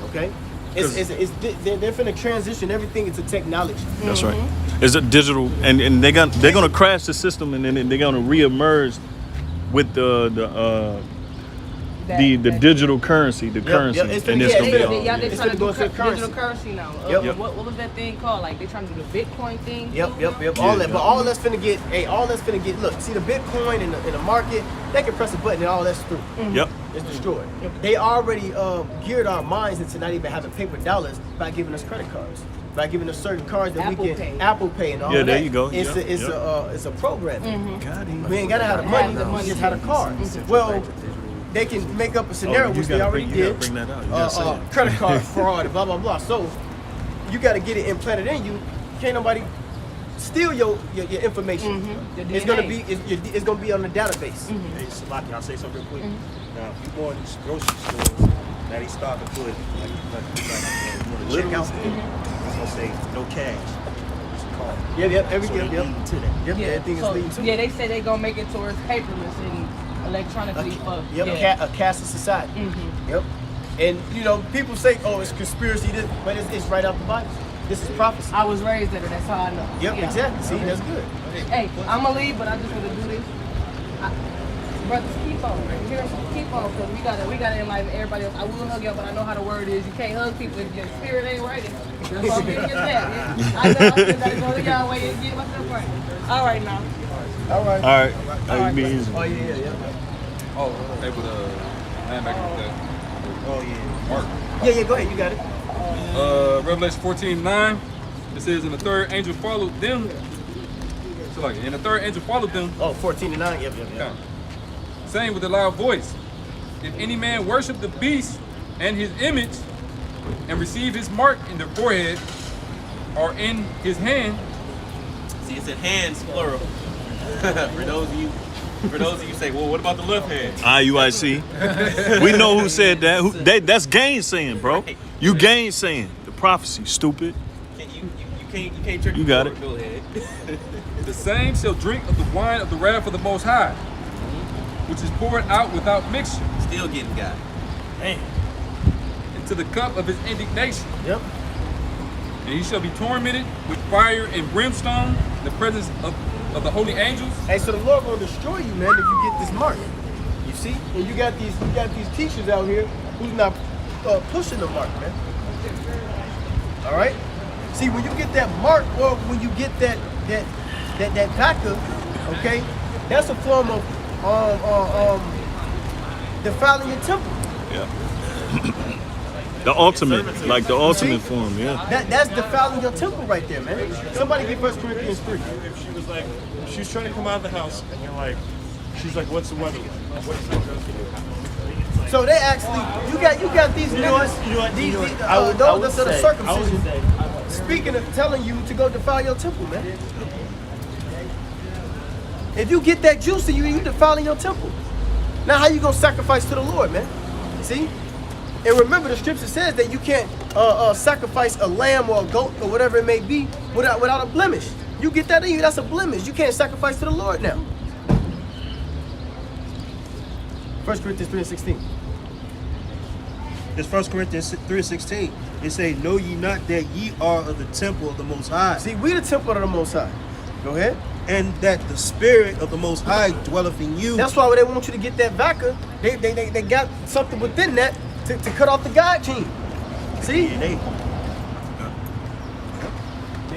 Okay? They're finna transition everything into technology. That's right. It's a digital, and they're gonna crash the system, and then they're gonna reemerge with the digital currency, currency, and it's gonna They It's trying gonna to go do into currency. digital currency now. Yep. What was that thing called? Like they trying to do the Bitcoin thing. Yep. All that, but all that's finna get. Look, see the Bitcoin in the market. They can press a button and all that's through. Yep. It's destroyed. They already geared our minds into not even having paper dollars by giving us credit cards, by giving us certain cards that Apple we can Pay. Apple Pay and all Yeah, that. there you go. It's a program. Mm-hmm. We ain't gotta have the money. We just had a card. Well, they can make up a scenario, which they already did. Bring that out. You gotta say it. Credit card fraud, blah blah blah. So you got to get it implanted in you. Can't nobody steal your information. The It's gonna DNA. it's gonna be on the database. Hey, Salaki, I'll say something real quick. Now, if you go in these grocery stores, now they start to put, you want to check out, it's gonna say no cash. It's a card. Yep. So they lead to that. Yep. Everything is leading to. Yeah, they say they gonna make it towards paperless and electronically. A cashless society. Yep. And you know, people say, "Oh, it's conspiracy," but it's right out the Bible. This is prophecy. I was raised there. That's how I know. Yep, Yeah. exactly. See, that's good. Hey, I'm gonna leave, but I just want to do this. Brothers, keep on. Keep on, because we gotta enlighten everybody else. I will hug y'all, but I know how the word is. You can't hug people if your spirit ain't right. That's why I'm getting your that. Yeah. I know I just gotta go to y'all way and get myself right. All right now. All right. All right. Be easy. Oh yeah. Oh, okay, but linebacker with that. Oh, yeah. Mark. Yeah. Go ahead. You got it. Revelation 14:9. It says, and the third angel followed them. So like, and the third angel followed them, Oh, 14-9. Yep. saying with a loud voice, if any man worship the beast and his image, and receive his mark in their forehead or in his hand. See, it said hands plural. For those of you who say, well, what about the left hand? IUIC. We know who said that. That's gainsaying, bro. Right. You gainsaying the prophecy, stupid. You can't trick You the got Lord, it. Go ahead. The same shall drink of the wine of the wrath of the Most High, which is poured out without mixture, Still getting got. into the cup of his indignation. Yep. And he shall be tormented with fire and brimstone in the presence of the holy angels. Hey, so the Lord gonna destroy you, man, if you get this mark. You see, and you got these teachers out here who's not pushing the mark, man. All right. See, when you get that mark, or when you get that DACA, okay, that's a form of defiling your temple. Yeah. The ultimate form, yeah. That's defiling your temple right there, man. Somebody get 1 Corinthians 3. If she was like, she was trying to come out of the house, and you're like, she's like, what's the weather? What's the weather? So they actually, you got these niggas, those that are circumcision, speaking of telling you to go defile your temple, man. If you get that juice in you, you defiling your temple. Now how you gonna sacrifice to the Lord, man? See? And remember, the scripture says that you can't sacrifice a lamb or a goat or whatever it may be without a blemish. You get that in you, that's a blemish. You can't sacrifice to the Lord now. 1 Corinthians 3:16. It's 1 Corinthians 3:16. It say, know ye not that ye are of the temple of the Most High, See, we the temple of the Most High. Go ahead. and that the Spirit of the Most High dwelleth in you. That's why they want you to get that vaca. They got something within that to cut off the God gene. See?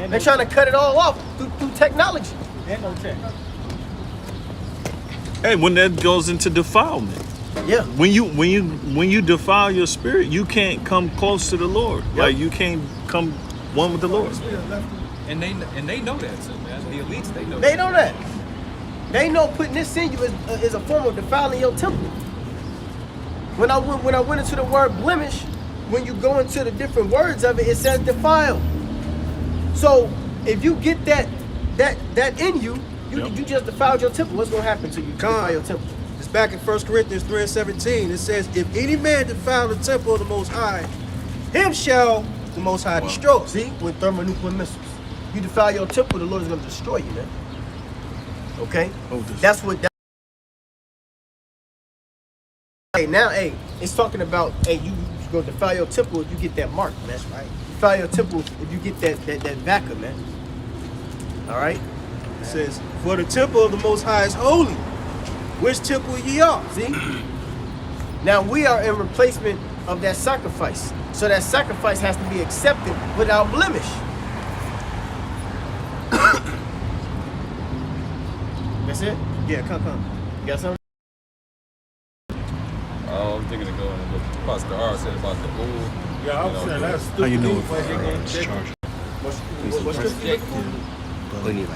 They're trying to cut it all off through technology. Hey, when that goes into defilement. Yeah. When you defile your spirit, you can't come close to the Lord. Yep. Like you can't come one with the Lord. And they know that too, man. The elites, they know. They know that. They know putting this in you is a form of defiling your temple. When I went into the word blemish, when you go into the different words of it, it says defile. So if you get that in you, you just defiled your temple. What's gonna happen to you? Defile your temple. It's back in 1 Corinthians 3:17. It says, if any man defile the temple of the Most High, him shall the Most High destroy. See, with thermonuclear missiles, you defile your temple, the Lord is gonna destroy you, man. Okay, that's what. Hey, now, it's talking about. Hey, you You go defile your temple if you get that mark, man. Right. Defile your temple if you get that vaca, man. All right. It says, for the temple of the Most High is holy, which temple ye are. See? Now we are in replacement of that sacrifice. So that sacrifice has to be accepted without blemish. That's it? Yeah, come. You got something? I'm thinking of going and look. Pastor R said about the oil. Yeah, I'm saying that's stupid. How you know What's it's charged? When you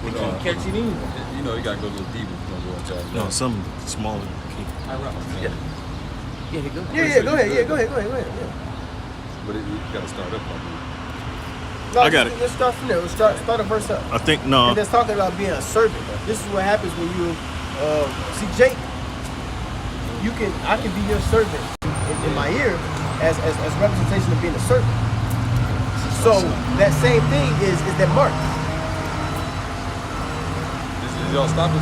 catch it in, you know, you gotta go a little deeper. No, something smaller. Yeah, go ahead. Yeah. But you gotta start up on No, I got it. Let's start from there. Let's start a verse up. I think no. And that's talking about being a servant. This is what happens when you see Jake. I can be your servant in my ear as representation of being a servant. So that same thing is that mark. Is y'all stop it?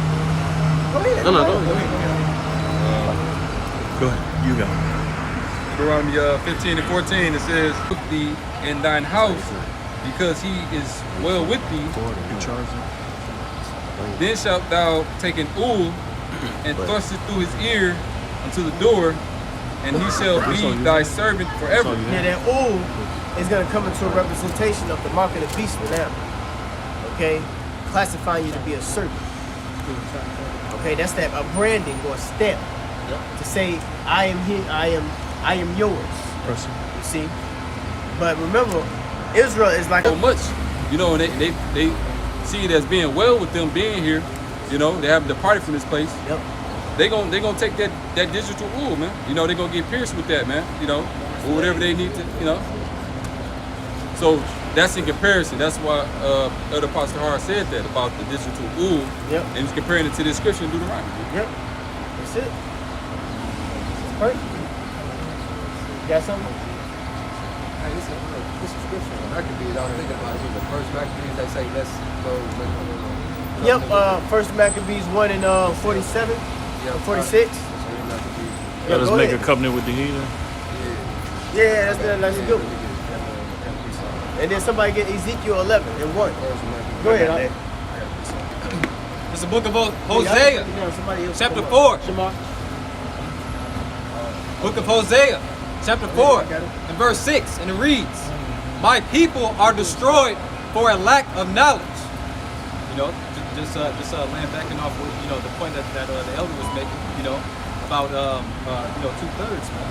Go ahead. No, go go ahead. Go ahead. You go. Deuteronomy 15 and 14, it says, "Put thee in thine house, because he is well with thee. You charge him. Then shalt thou take an oil and thrust it through his ear unto the door, and he shall be thy servant forever." Yeah, that oil is going to come into a representation of the mark of the beast now. Okay? Classifying you to be a servant. Okay, that's that a branding or a stamp to say I am here, I am yours. You see? But remember, Israel is like So much, you know, and they see it as being well with them being here. You know, they haven't departed from this place. Yep. They gonna take that digital oil, man. You know, they gonna get pierced with that, man. You know, or whatever they need to, you know. So that's in comparison. That's why Elder Pastor Hart said that about the digital oil. Yep. And he's comparing it to the scripture in Deuteronomy. Yep. That's it. Right. You got something? Hey, this is scripture. Maccabees, I was thinking about it. The first Maccabees, they say, let's go. Yep. First Maccabees 1 and 47, 46. Let us go make ahead. a covenant with the heathen. Yeah, that's a good one. And then somebody get Ezekiel 11 and 1. Go ahead, Ale. It's the book of Hosea, chapter 4. Book of Hosea, chapter 4, and verse 6, and it reads, "My people are destroyed for a lack of knowledge." You know, just laying backing off with, you know, the point that the elder was making, you know, about 2/3, man.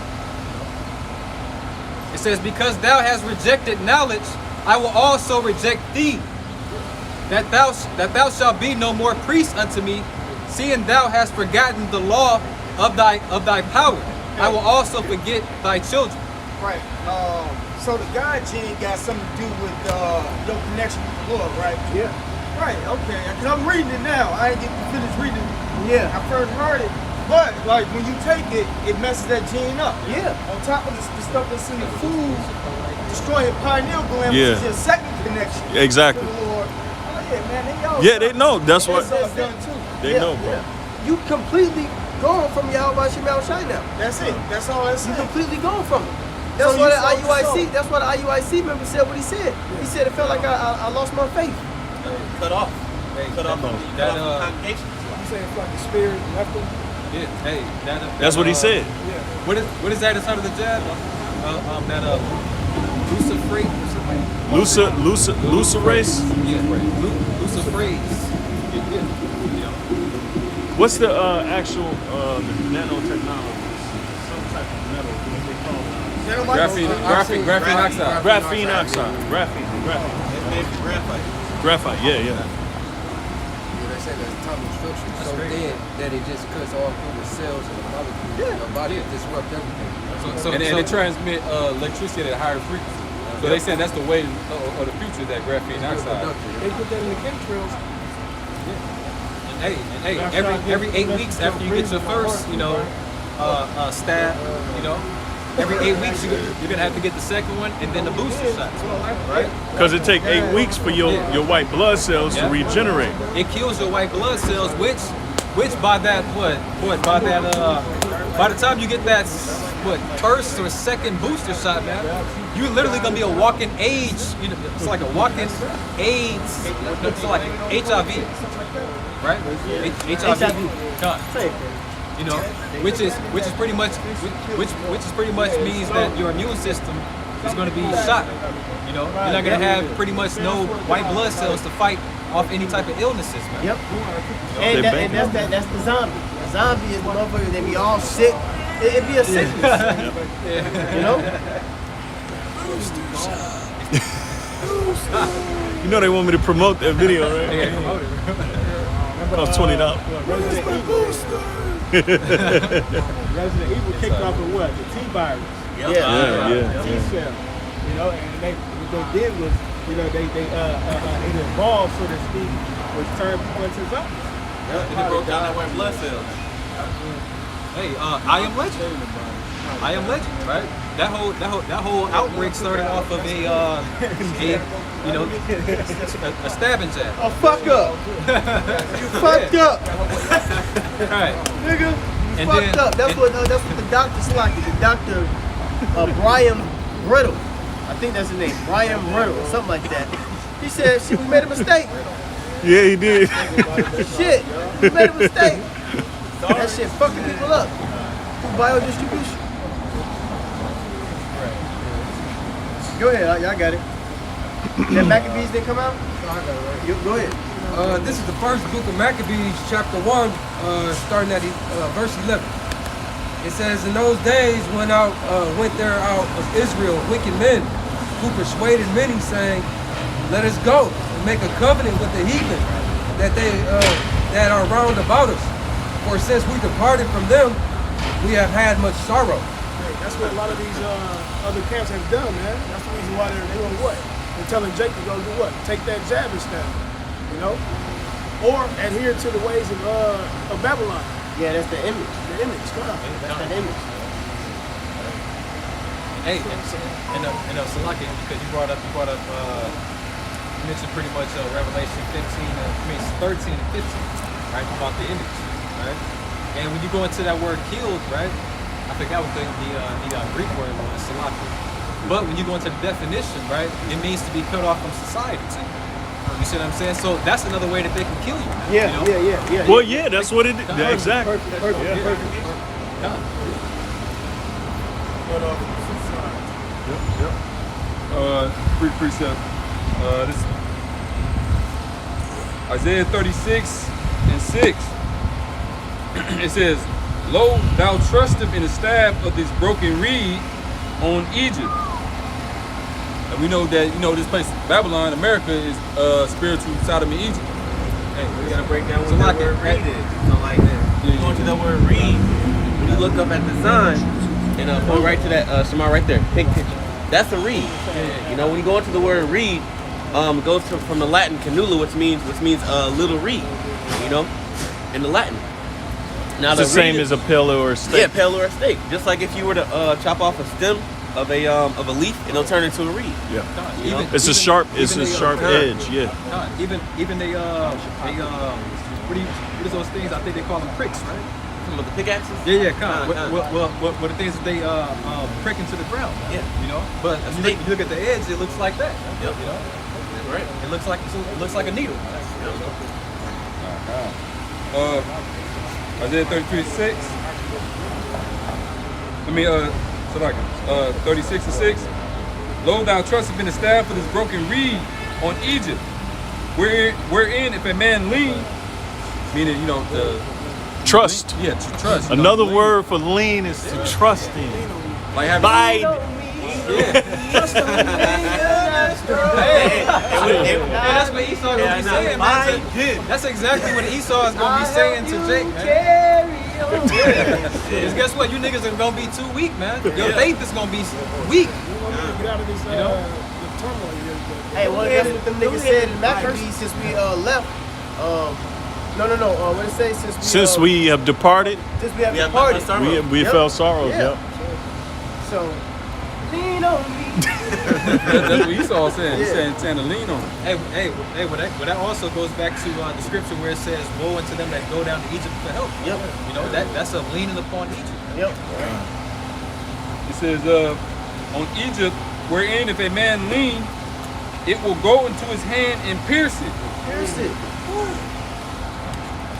It says, "Because thou hast rejected knowledge, I will also reject thee, that thou shalt be no more priest unto me, seeing thou hast forgotten the law of thy power. I will also forget thy children." Right. So the God gene got something to do with your connection with the Lord, right? Yeah. Right. Okay. Because I'm reading it now. I ain't get to finish reading it. Yeah. I first heard it, but like when you take it, it messes that gene up. Yeah. On top of the stuff that's in the food, destroying pineal gland, Yeah. which is your second connection. Exactly. To the Lord. Oh yeah, man. They all. Yeah, they know. That's what That's done too. they know, bro. You completely gone from Yahweh Shemel Shai now. That's it. That's all that's You saying. completely gone from it. That's So why you the sold your IUIC. soul. That's why the IUIC member said what he said. He said it felt like I lost my faith. Cut off. Cut off the congregation. You saying it's like the spirit left them? Hey, That's what he said. What is that inside of the jab? That Lucifer race. Yeah, Luciferase. What's the actual nanotechnology? Some type of metal. What they call it? Graphene oxide. Graphene oxide. Graphene. Maybe graphite. Graphite. Yeah. Yeah, they say that atomic structure is so dead that it just cuts all through the cells and the molecules. Your body disrupt everything. And it transmit electricity at a higher frequency. So they saying that's the way of the future, that graphene oxide. They put that in the chemtrails. Hey, every 8 weeks after you get your first, stab, every 8 weeks you're gonna have to get the second one and then the booster shot, right? Because it take 8 weeks for your white blood cells to regenerate. It kills your white blood cells, which by the time you get that, what, first or second booster shot, man, you're literally gonna be a walking AIDS. You know, it's like a walking AIDS. It's like HIV, right? HIV. You know, which is pretty much means that your immune system is going to be shot. You know, you're not going to have pretty much no white blood cells to fight off any type of illnesses, man. Yep. And that's the zombie. The zombie is the motherfucker that be all sick. It'd be a sickness. You know? You know they want me to promote that video, right? Yeah, promote it. Cost $20. Resident Evil kicked off with what? The T-virus. Yeah. T-cell. You know, and what they did was, you know, they it evolved, so to speak, was turned people into zombies. And it broke down that white blood cells. Hey, I Am Legend. I Am Legend, right? That whole outbreak started off of a stabbing jab. Oh, fuck up. You fucked up. Right. Nigga, you And fucked then- up. That's what the doctor's like. The doctor, Brian Riddle. I think that's his name. Brian Riddle, or something like that. He said, shit, we made a mistake. Yeah, he did. Shit, we made a mistake. That shit fucking people up. Through biodistribution. Go ahead, y'all got it. That Maccabees didn't come out? Go ahead. This is the first book of Maccabees, chapter 1, starting at verse 11. It says, in those days went there out of Israel wicked men who persuaded many, saying, let us go and make a covenant with the heathen that are round about us. For since we departed from them, we have had much sorrow. That's what a lot of these other camps have done, man. That's the reason why they're doing what? They're telling Jake to go do what? Take that jab instead, you know? Or adhere to the ways of Babylon. Yeah, that's the image. The image, come on. That's that image. Hey, and Salaki, because you mentioned pretty much Revelation 13 and 15, right, about the image, right? And when you go into that word killed, right, I forgot what the Greek word was, Salaki. But when you go into the definition, right, it means to be cut off from society too. You see what I'm saying? So that's another way that they can kill you. Man, Yeah, you know? yeah. Well, yeah, that's what it is. Yeah, exactly. Perfect. Precept. This Isaiah 36 and 6. It says, lo, thou trusteth in the staff of this broken reed on Egypt. And we know that, this place, Babylon, America, is spiritual Sodom and Egypt. Hey, we gotta break down what that word read is. So like that. You go into that word read, when you look up at the sign, and go right to that Shema right there, pink picture. That's a reed. You know, when you go into the word reed, it goes from the Latin canula, which means little reed. You know, in the Latin. Now It's the same as a pillow or a steak. Yeah, pillow or a steak. Just like if you were to chop off a stem of a leaf, it'll turn into a reed. Yeah. You know? It's a sharp edge. Yeah. Even they what is those things? I think they call them pricks, right? With the pickaxes? Yeah, kind of. What the things that they prick into the ground? Yeah. You know, but if you look at the edge, it looks like that. Yep. You know, Right. it looks like a needle. Isaiah 33:6. 36 and 6. Lo, thou trustest in the staff of this broken reed on Egypt, wherein if a man lean, meaning the Trust. yeah, to trust. Another word for lean is to trust in. like having Bide. That's what Esau gonna be saying, man. That's exactly what Esau is gonna be saying to Jake, man. Because guess what? You niggas are gonna be too weak, man. Your faith is gonna be weak. Get out of this the turmoil here. Hey, well, that's what them niggas said in Maccabees since we left. No. What it say? Since we have departed, Since we have departed. we felt sorrows. Yeah. Yep. So, lean on me. that's what Esau saying. He's saying to lean on. Hey, well that also goes back to the scripture where it says, "Woe unto them that go down to Egypt for help." Yep. You know that's a leaning upon Egypt. Yep. says, on Egypt, wherein if a man lean, it will go into his hand and pierce it. Pierce it.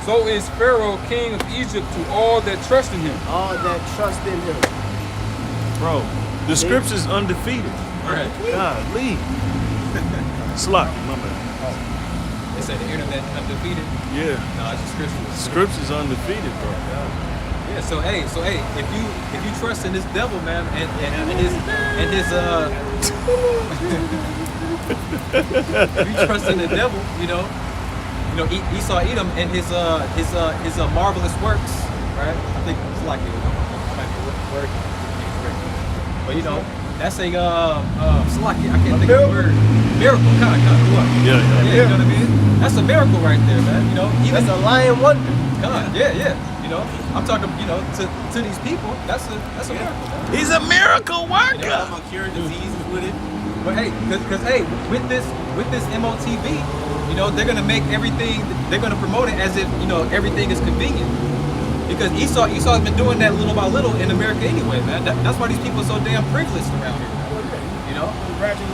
So is Pharaoh, king of Egypt, to all that trust in him. All that trust in him. Bro, the scripture's undefeated. Right. Golly. Slock, my bad. They say the internet undefeated. Yeah. No, it's the scripture. Scripture's undefeated, bro. Yeah. So hey, if you trust in this devil, man, and his if you trust in the devil, you know Esau Edom and his marvelous works, right? I think it's like it might be a word, but you know that's a Salaki, I can't think of the word. Miracle, kind of what? Yeah. You know what I mean? That's a miracle right there, man. You know, even That's a lion wonder. God, yeah. You know, I'm talking, to these people. That's a miracle, man. He's a miracle worker. You know, I'm gonna cure diseases with it. But hey, because with this MOTV, they're gonna make everything. They're gonna promote it as if everything is convenient. Because Esau's been doing that little by little in America anyway, man. That's why these people are so damn privileged around here. You know, Gradually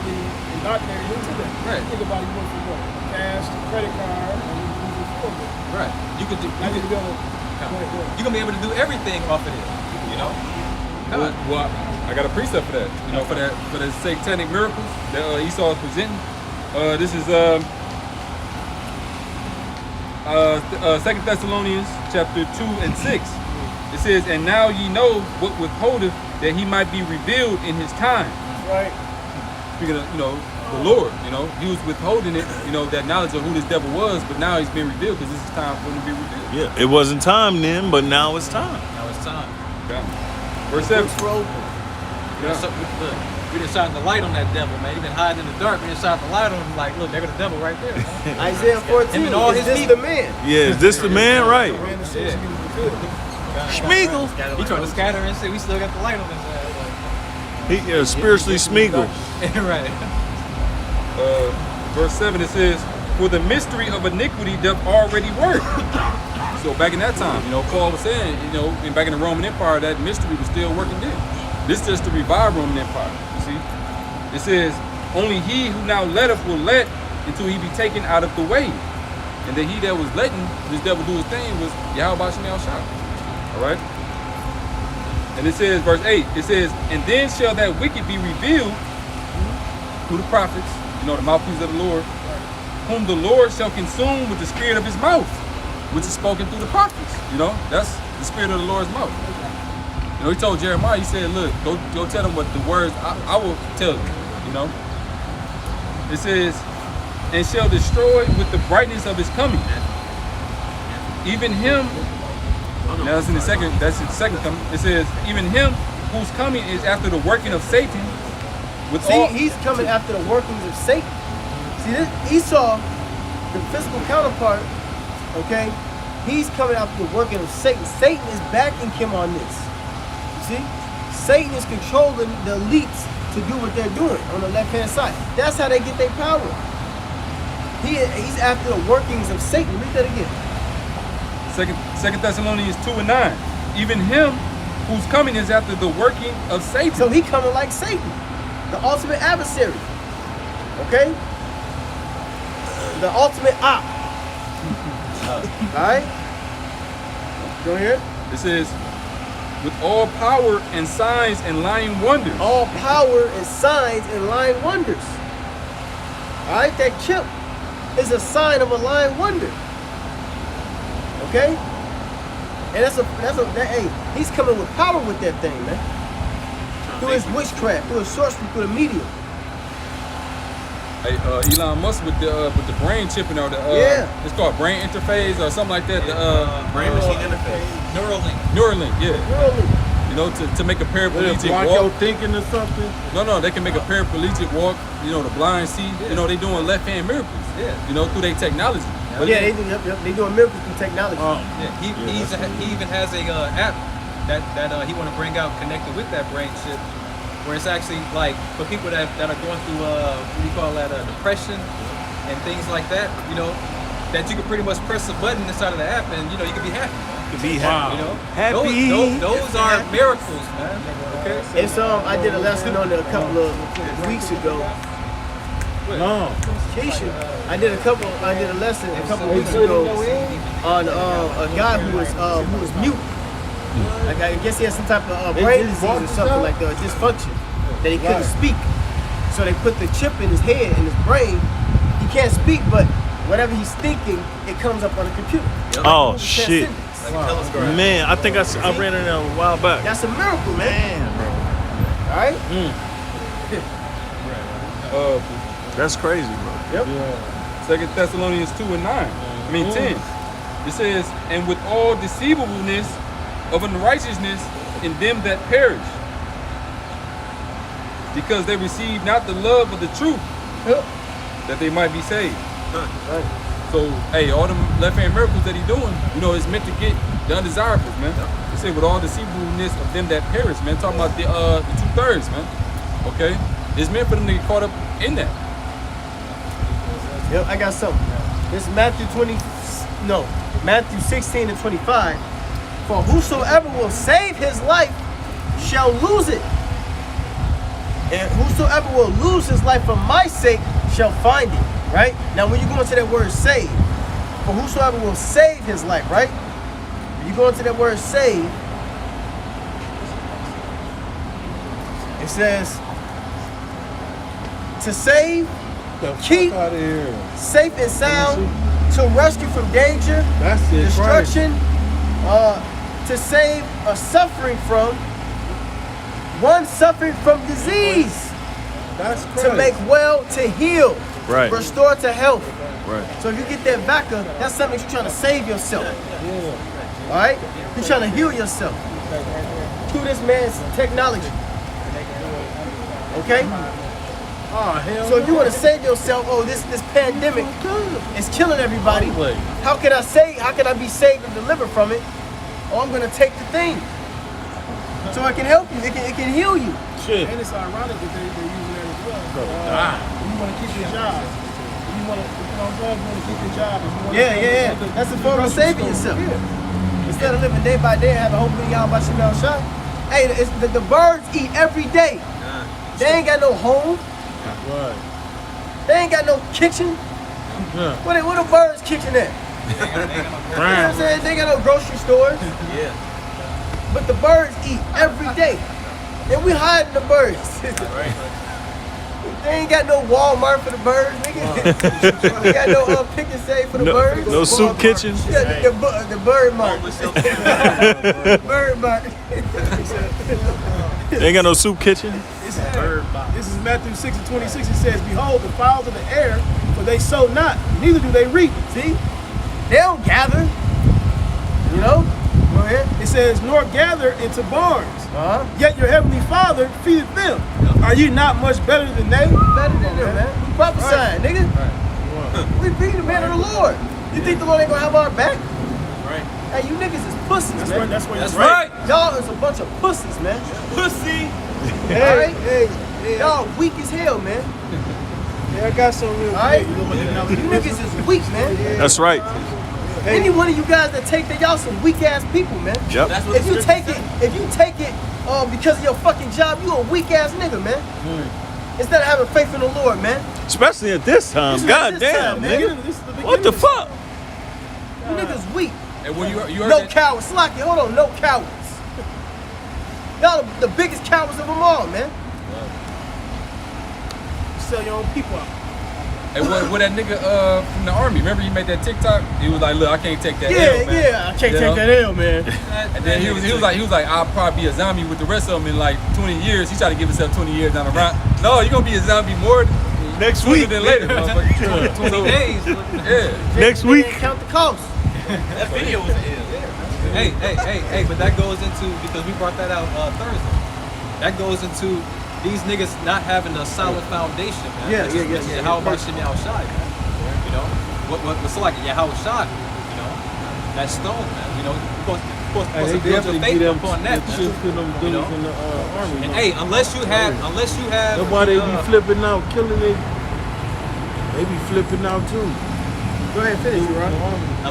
indoctrinated into that. Right. Think about it, you went from what? Cash, to credit card, and moving forward. right? You could do. Now you You can go. Go ahead. you're gonna be able to do everything off of it. You know. Well, I got a precept for that. For the satanic miracles that Esau is presenting. This is 2 Thessalonians chapter 2 and 6. It says, "And now ye know what withholdeth, that he might be revealed in his time." Right. Speaking of, the Lord, he was withholding it, that knowledge of who this devil was, but now he's been revealed because this is time for him to be revealed. Yeah, it wasn't time then, but now it's time. Now it's time. Okay. Verse 7. Books were open. Yeah. So, look, we just shining the light on that devil, man. He been hiding in the dark. We just shining the light on him. Like, look, there go the devil right there. Man. Isaiah 14. Him and all Is his this people. the man? Yeah, is this the man? Right. Ran the city, he was fulfilled. Schmeagle. He trying to scatter and say we still got the light on his ass. He spiritually Schmeagle. Like, right. Verse 7, it says, "For the mystery of iniquity doth already work." So back in that time, Paul was saying, and back in the Roman Empire, that mystery was still working then. This is just to revive Roman Empire, you see. It says, "Only he who now letteth will let until he be taken out of the way." And that he that was letting this devil do his thing was Yahweh Shemel Shah. All right? And it says, verse 8, it says, "And then shall that wicked be revealed through the prophets," the mouthpiece of the Lord, "whom the Lord shall consume with the spirit of his mouth," which is spoken through the prophets. That's the spirit of the Lord's mouth. He told Jeremiah, he said, "Look, go tell them what the words I will tell you." It says, "And shall destroy with the brightness of his coming. Even him," now that's in the second coming. It says, "Even him whose coming is after the working of Satan with See, all." he's coming after the workings of Satan. See, this Esau, the physical counterpart, okay, he's coming after the working of Satan. Satan is backing him on this. You see? Satan is controlling the elites to do what they're doing on the left-hand side. That's how they get their power. He's after the workings of Satan. Read that again. Second Thessalonians 2 and 9. "Even him whose coming is after the working of Satan." So he coming like Satan, the ultimate adversary. Okay? The ultimate op. Alright? Go here. It says, "With all power and signs and lying wonders." All power and signs and lying wonders. Alright? That chip is a sign of a lying wonder. Okay? And hey, he's coming with power with that thing, man. Through his witchcraft, through his sorcery, through the medium. Hey, Elon Musk with the brain chipping or Yeah. it's called brain interface or something like that. Brain machine interface. Neuralink, yeah. Really? To make a paraplegic Block your walk. thinking or something. No, they can make a paraplegic walk. The blind see. They doing left hand miracles. Yeah. Through their technology. But Yeah, they doing miracles through technology. Yeah, he even has a app that he want to bring out connected with that brain chip, where it's actually like for people that are going through what do you call that, depression and things like that. That you can pretty much press a button inside of the app and you can be happy. to be happy. You know, Happy. those are miracles, man. Okay. It's I did a lesson on it a couple of weeks ago. No. Keisha, I did a lesson a couple of weeks ago on a guy who was mute. Like I guess he had some type of brain disease or something like that, dysfunction that he couldn't speak. So they put the chip in his head, in his brain. He can't speak, but whatever he's thinking, it comes up on the computer. Oh shit. Like Man, I think I ran it down a while back. that's a miracle, man. All right. That's crazy, bro. Yep. Second Thessalonians 2:9. 10. It says, and with all deceivableness of unrighteousness in them that perish, because they receive not the love of the truth, that they might be saved. Right. So, hey, all them left-hand miracles that he doing, you know, it's meant to get the undesirables, man. It said with all deceivableness of them that perish, man. Talking about the 2/3, man. Okay, it's meant for them to get caught up in that. Yep, I got something. This is Matthew 16 and 25. For whosoever will save his life shall lose it. And whosoever will lose his life for my sake shall find it. Right? Now when you go into that word save, for whosoever will save his life, right? When you go into that word save, it says to save, keep safe and sound, to rescue from danger, destruction, to save a suffering from, one suffering from disease, to make well, to heal, Right. restore to health. Right. So if you get that VACA, that's something that you're trying to save yourself. All right? You're trying to heal yourself through this man's technology. Okay? So if you want to save yourself, this pandemic is killing everybody. How can I be saved and delivered from it? Oh, I'm gonna take the thing. So it can help you, it can heal you. And it's ironic that they're using that as well. You want to keep your job. You want to, you know what I'm saying? You want to keep your job. Yeah. That's a form of saving yourself. Instead of living day by day and have a whole million y'all about your shot. Hey, the birds eat every day. They ain't got no home. They ain't got no kitchen. What the birds kitchen at? You know what I'm saying? They ain't got no grocery stores. Yeah. But the birds eat every day. And we hiding the birds. They ain't got no Walmart for the birds, nigga. They got no pick and save for the birds. No soup kitchen. Yeah, the bird mark. Bird mark. They ain't got no soup kitchen. This is Matthew 6 and 26. It says, behold, the fowls of the air, for they sow not, neither do they reap. See? They don't gather. You know? Go ahead. It says, nor gather into barns. Yet your heavenly Father feedeth them. Are you not much better than they? Better than them, man. We prophesying, nigga. We be the man of the Lord. You think the Lord ain't gonna have our back? Right. Hey, you niggas is pussies, man. That's right. Y'all is a bunch of pussies, man. Pussy. Alright? Y'all weak as hell, man. Yeah, I got some real Alright? You niggas is weak, man. That's right. Any one of you guys that take that, y'all some weak ass people, man. Yep. That's what If you take it because of your fucking job, you a weak ass nigga, man. Instead of having faith in the Lord, man. Especially at this time. Especially God at this damn, time, man. nigga. What the fuck? You niggas weak. And when you heard No that, cowards. Slocky, hold on, no cowards. Y'all the biggest cowards of them all, man. sell your own people out. And what that nigga from the army, remember he made that TikTok? He was like, look, I can't take that L, man. Yeah, I can't You take know? that L, man. And then he was like, I'll probably be a zombie with the rest of them in like 20 years. He tried to give himself 20 years down the road. No, you're gonna be a zombie more Next sooner week. than later, motherfucker. 20 days. Yeah. Next week. Count the cost. That video was ill. Hey, but that goes into, because we brought that out Thursday. That goes into these niggas not having a solid foundation, man. Yeah. How about Shimei Al-Shai, man? You know? What's like, yeah, how Shai, you know? That stone, man. You know, supposed to build your faith upon that, man. You know? In the army. And hey, unless you have That's why they be flipping out, killing it. They be flipping out too. Go ahead, finish, Ron.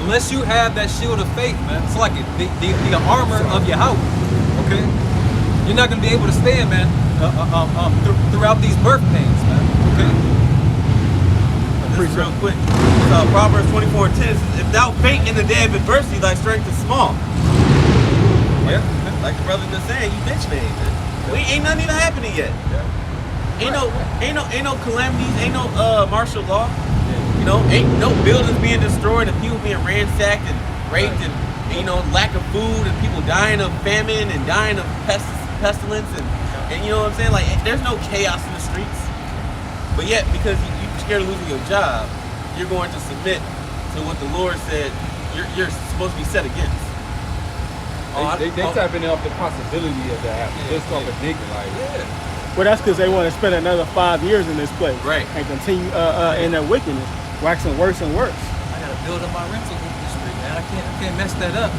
Unless you have that shield of faith, man, it's like the armor of your house. Okay, you're not gonna be able to stand, man, throughout these birth pains, man. Okay. This is real quick. Proverbs 24:10 says, "If thou faint in the day of adversity, thy strength is small." Yeah. Like the brother been saying, you bitch made, man. We ain't nothing even happening yet. Ain't no calamities, ain't no martial law. You know, ain't no buildings being destroyed and people being ransacked and raped and you know, lack of food and people dying of famine and dying of pestilence and you know what I'm saying? Like there's no chaos in the streets. But yet because you're scared of losing your job, you're going to submit to what the Lord said you're supposed to be set against. They tapping off the possibility of that happening. Just off a digging, like Well, that's because they want to spend another 5 years in this place, Right. And continue in their wickedness, waxing worse and worse. I gotta build up my rental industry, man. I can't mess that up.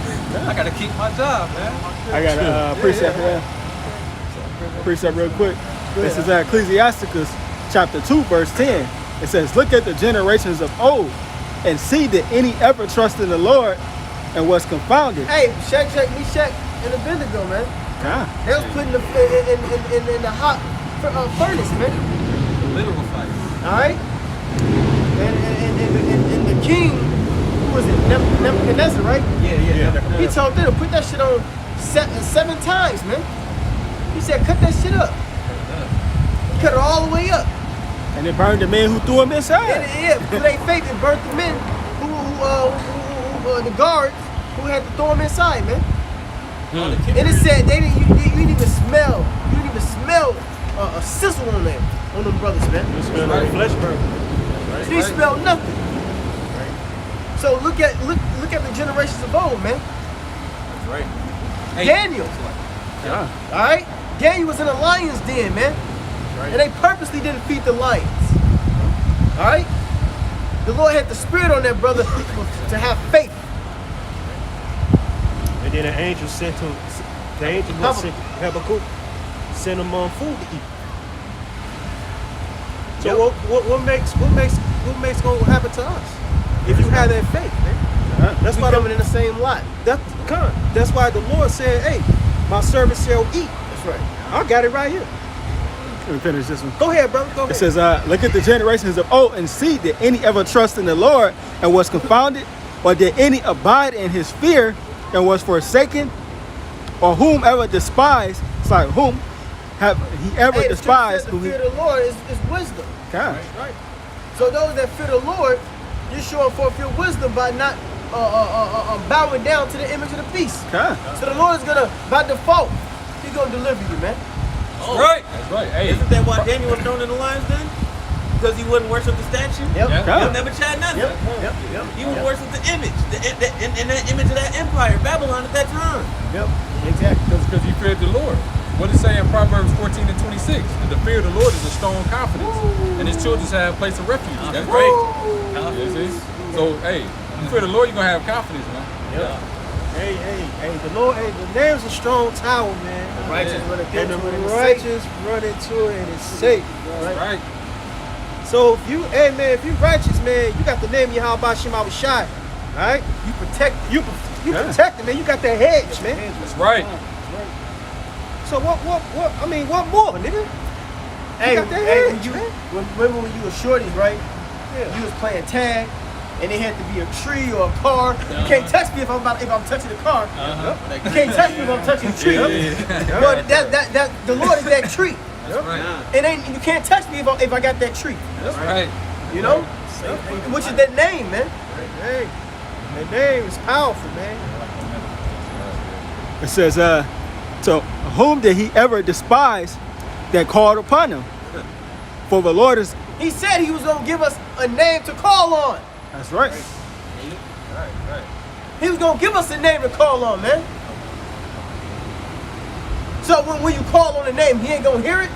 I gotta keep my job, man. I got a precept for that. Precept real quick. This is Ecclesiasticus chapter 2, verse 10. It says, "Look at the generations of old, and see did any ever trust in the Lord, and was confounded." Hey, Shadrach, Meshach, and Abednego, man. Ah. They was put in the hot furnace, man. Literal fight. All right. And the king, who was it? Nebuchadnezzar, right? Yeah. He told them to put that shit on 7 times, man. He said, cut that shit up. Cut it all the way up. And it burned the men who threw him inside. Yeah, through their faith, it burnt the men who the guards who had to throw him inside, man. And it said they didn't. You didn't even smell. You didn't even smell a sizzle on them brothers, man. You smell like flesh burn. They didn't smell nothing. So look at the generations of old, man. That's right. Hey, Daniel. Yeah. All right, Daniel was in a lion's den, man, and they purposely didn't feed the lions. All right, the Lord had the spirit on that brother to have faith. And then an angel sent him. The angel was sent Habakkuk, sent him food to eat. So what makes gonna happen to us if you have that faith, man? That's why coming in the same lot. That's why the Lord said, "Hey, my servant shall eat." That's right. I got it right here. Let me finish this one. Go ahead, brother. Go ahead. It says, "Look at the generations of old, and see did any ever trust in the Lord and was confounded, or did any abide in His fear and was forsaken, or whomever despised." It's like whom have he ever despised? The fear of the Lord is wisdom. God. Right. So those that fear the Lord, you're showing forth your wisdom by not bowing down to the image of the beast. God. So the Lord is gonna, by default, He's gonna deliver you, man. Oh, right. That's right. Hey, isn't that why Daniel was thrown in the lion's den? Because he wouldn't worship the statue? Yep. He'll never chat nothing. Yep. He would worship the image, and that image of that empire, Babylon at that time. Yep. Exactly. because he feared the Lord. What does it say in Proverbs 14 and 26? That the fear of the Lord is a strong confidence, and His children shall have a place of refuge. That's right. You see? So, hey, you fear the Lord, you're gonna have confidence, man. Yeah. Hey, the Lord, the name's a strong tower, man. The righteous run into And it the and it's righteous run into it and it's safe. That's right. So if you righteous, man, you got the name of Yahweh Shem Shai, right? You protect. You protect it, man. You got that hedge, man. That's right. So what more, nigga? Hey, got that hedge, remember when you were shorties, right? Yeah. You was playing tag, and it had to be a tree or a car. You can't touch me if I'm touching the car. You can't touch me if I'm touching the tree. But that the Lord is that tree. That's right. And you can't touch me if I got that tree. That's right. You know, which is that name, man. Hey, that name is powerful, man. It says, "So whom did He ever despise that called upon Him? For the Lord is." He said He was gonna give us a name to call on. That's right. Right. He was gonna give us a name to call on, man. So when you call on the name, He ain't gonna hear it.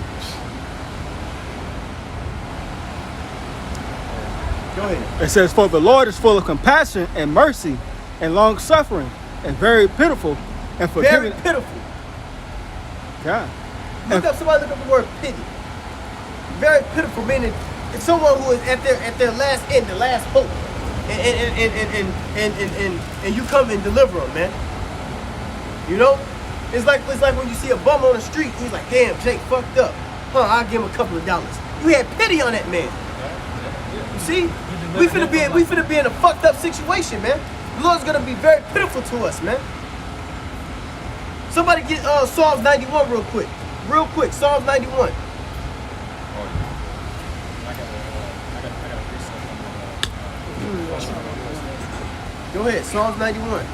Go ahead. It says, "For the Lord is full of compassion and mercy and long suffering and very pitiful and Very forgiving." pitiful. God. Somebody look up the word pity. Very pitiful, meaning it's someone who is at their last end, the last hope. and you come and deliver them, man. You know? It's like when you see a bum on the street, he's like, damn, Jake fucked up. I'll give him a couple of dollars. You had pity on that man. You see? We finna be in a fucked up situation, man. The Lord's gonna be very pitiful to us, man. Somebody get Psalms 91 real quick. Real quick, Psalms 91. Go ahead, Psalms 91.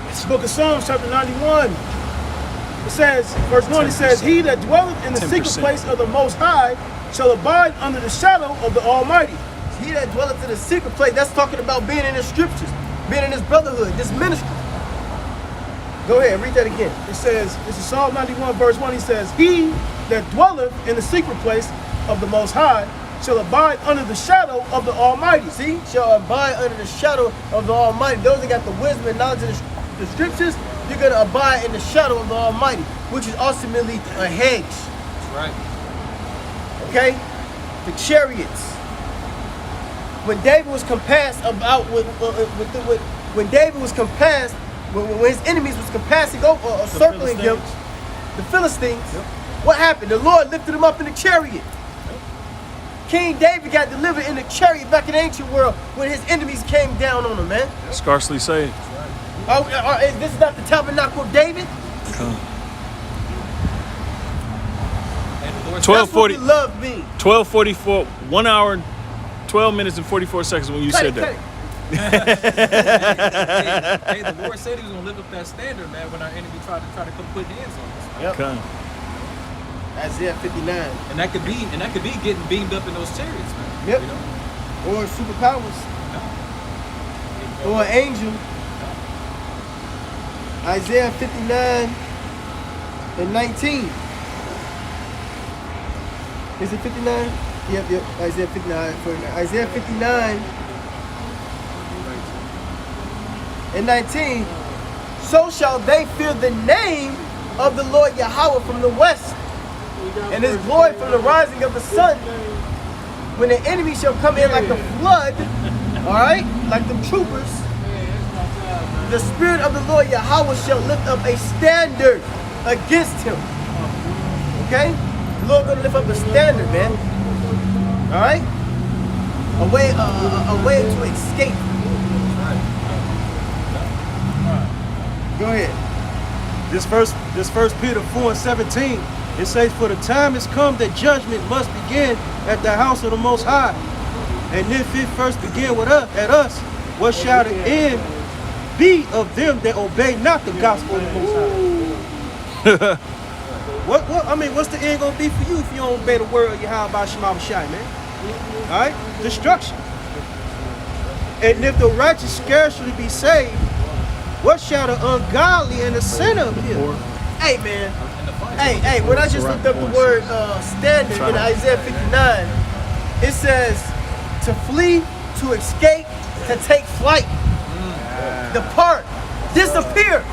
It's the book of Psalms, chapter 91. It says, verse 1, it says, he that dwelleth in the secret 10%. place of the Most High shall abide under the shadow of the Almighty. He that dwelleth in the secret place, that's talking about being in the scriptures, being in this brotherhood, this ministry. Go ahead, read that again. It says, this is Psalm 91, verse 1. He says, he that dwelleth in the secret place of the Most High shall abide under the shadow of the Almighty. See, shall abide under the shadow of the Almighty. Those that got the wisdom and knowledge of the scriptures, you're going to abide in the shadow of the Almighty, which is ultimately a hedge. That's right. Okay? The chariots. When David was compassed about when David was compassed, when his enemies was compassing over, circling him, the Philistines, what happened? The Lord lifted him up in the chariot. King David got delivered in the chariot back in the ancient world when his enemies came down on him, man. Scarcely saved. This is not the tabernacle of David? 12:40. Love me. 12:44. 1 hour, 12 minutes and 44 seconds when you said that. Hey, the Lord said he was gonna lift up that standard, man, when our enemy tried to come put hands on us. Yep. Okay. Isaiah 59. And that could be getting beamed up in those chariots, man. Yep. You know? Or superpowers. Or an angel. Isaiah 59 and 19. Is it 59? Yep. Isaiah 59. Isaiah 59 and 19. So shall they fear the name of the Lord Yahweh from the west, and his glory from the rising of the sun. When the enemy shall come in like a flood, all right, like the troopers, the spirit of the Lord Yahweh shall lift up a standard against him. Okay? The Lord gonna lift up a standard, man. All right? A way to escape. Go ahead. This first Peter 4:17, it says, for the time has come that judgment must begin at the house of the Most High. And if it first begin with us, at us, what shall the end be of them that obey not the gospel of the Most High? What's the end gonna be for you if you don't obey the word of Yahweh Shema Shai, man? All right, destruction. And if the righteous scarcely be saved, what shall the ungodly and the sinner appear? Hey, man. Hey, when I just looked up the word standard in Isaiah 59, it says to flee, to escape, to take flight, depart, disappear.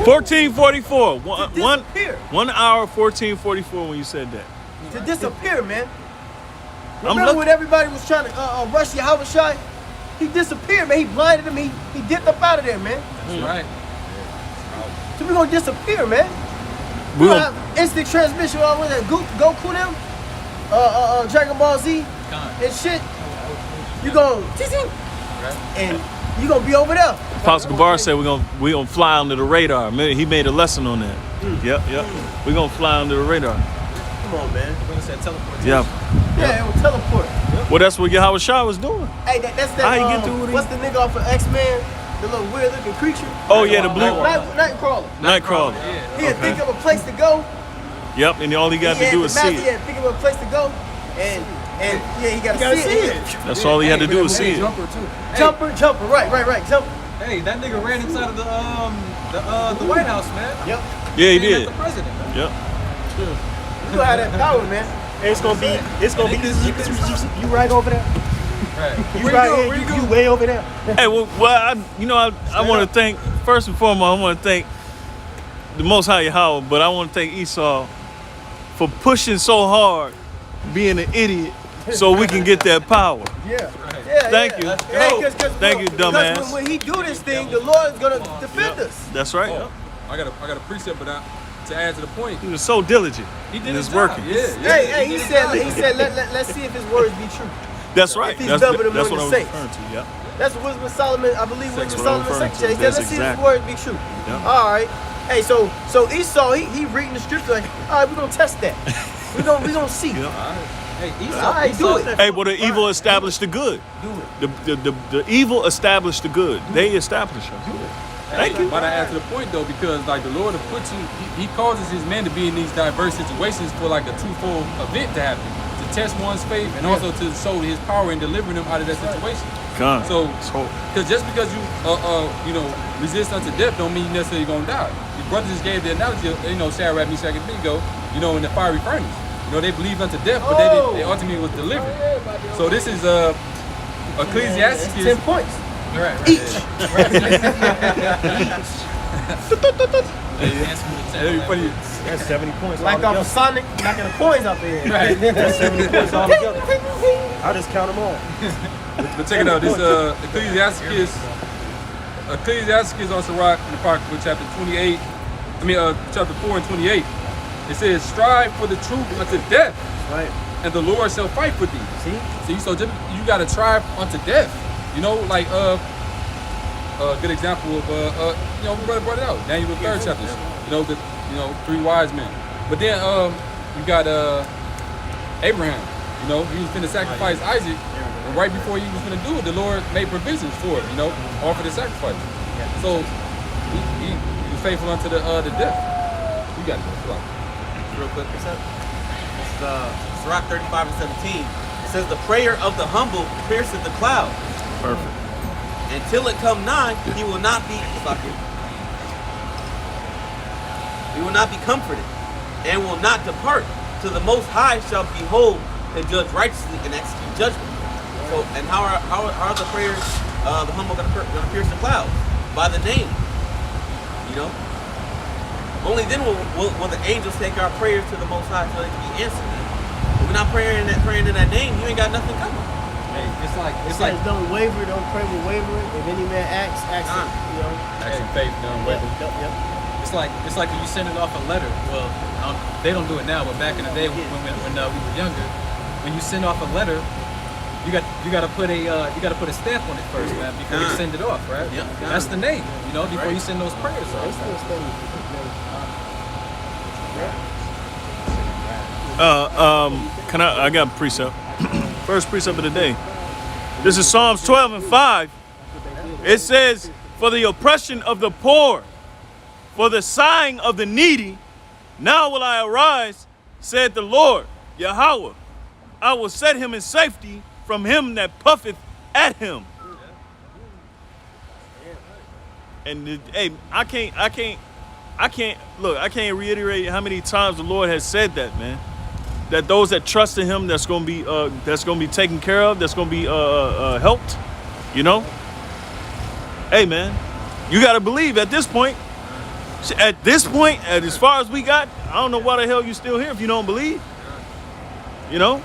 14:44. Disappear. 1 hour 14:44 when you said that. To disappear, man. I'm Remember when everybody was trying to rush Yahweh Shai? He disappeared, man. He blinded him. He dipped up out of there, man. That's right. So we're gonna disappear, man. We We're gonna- gonna have instant transmission. What that? Goku them, Dragon Ball Z, and shit. You gonna and you gonna be over there. Pastor Gabar said we're gonna fly under the radar. He made a lesson on that. Yep. We're gonna fly under the radar. Come on, man. We're gonna say teleportation. Yeah. Yeah, it will teleport. Well, that's what Yahweh Shai was doing. Hey, that's that. How you get through with what's the nigga off of X-Men? The little weird-looking creature. Oh yeah, the blue Nightcrawler. Nightcrawler. He'll think of a place to go. Yep, and all he got to do is see it. Yeah, think of a place to go, and yeah, he gotta see it. That's all he had to do was see it. Jumper too. Jumper, right, jumper. Hey, that nigga ran inside of the White House, man. Yep. Yeah, he Came at did. the president, man. Yep. You have that power, man. And it's gonna be you right over there. Right. You right here, you way over there. Hey, well, I want to thank, first and foremost, I want to thank the Most High Yahweh, but I want to thank Esau for pushing so hard, being an idiot, so we can get that power. Yeah. Right. Yeah, Thank you. Yeah, Thank you, dumbass. Because when he do this thing, the Lord is gonna defend us. That's right. Oh, I got a precept, but to add to the point, He was so diligent. He did And his it's job. working. Hey, he said, let's see if his words be true. That's right. If he's That's dubbing them what I on was the saints. referring to. Yeah. That's what Wisdom of Solomon, I believe That's Wisdom what I'm of Solomon referring said. to. He said, let's That's see if his exactly. words be true. Yeah. All right. Hey, so Esau, he reading the scripture like, all right, we're gonna test that. we gonna see. Hey, All right, do it. Hey, well, the evil established the good. Do it. The evil established the good. They established them. Thank you. but I add to the point though, because like the Lord will put you, he causes his men to be in these diverse situations for like a twofold event to happen. To test one's faith and also to show his power in delivering them out of that situation. Con. So, because just because you resist unto death don't mean you necessarily gonna die. Your brother just gave the analogy of, Shadrach, Meshach, and Abednego, in the fiery furnace. They believed unto death, but they ultimately was delivered. So this is Ecclesiastes. 10 points. Right. Each. That'd be funny. That's 70 points. Like altogether. off of Sonic, knocking the coins out there. Right. That's 70 points altogether. I just count them all. But check it out. This Ecclesiastes on Sirach in Apocrypha, chapter 28. Chapter 4 and 28. It says, "Strive for the truth unto death, Right. and the Lord shall fight for thee." See? So just, you gotta strive unto death. Like a good example of we brought it out. Daniel the 3rd chapter. The 3 wise men. But then you got Abraham. He was finna sacrifice Isaac, and right before he was finna do it, the Lord made provisions for it. Offer the sacrifice. So he was faithful unto the death. You got it. Go. Real quick, this is Sirach 35 and 17. It says, "The prayer of the humble pierceth the cloud. Perfect. Until it come nigh, he will not be comforted, and will not depart, till the Most High shall behold and judge righteously and execute judgment." So, and how are the prayers the humble going to pierce the clouds? By the name. Only then will the angels take our prayers to the Most High so they can be answered. If we're not praying in that name, you ain't got nothing coming. Hey, It's like don't waver, don't pray with wavering. If any man acts it. Action faith, done Yep, with. yep. It's like when you sending off a letter. Well, they don't do it now, but back in the day when we were younger, when you send off a letter, you got to put a stamp on it first, man, before you send it off, right? Yeah. That's the name, before you send those prayers off. I got a precept. First precept of the day. This is Psalms 12 and 5. It says, "For the oppression of the poor, for the sighing of the needy, now will I arise, said the Lord, Yahweh. I will set him in safety from him that puffeth at him." And I can't reiterate how many times the Lord has said that, man. That those that trust in him, that's gonna be taken care of, that's gonna be helped. Hey, man, you gotta believe at this point. As far as we got, I don't know why the hell you still here if you don't believe. I'm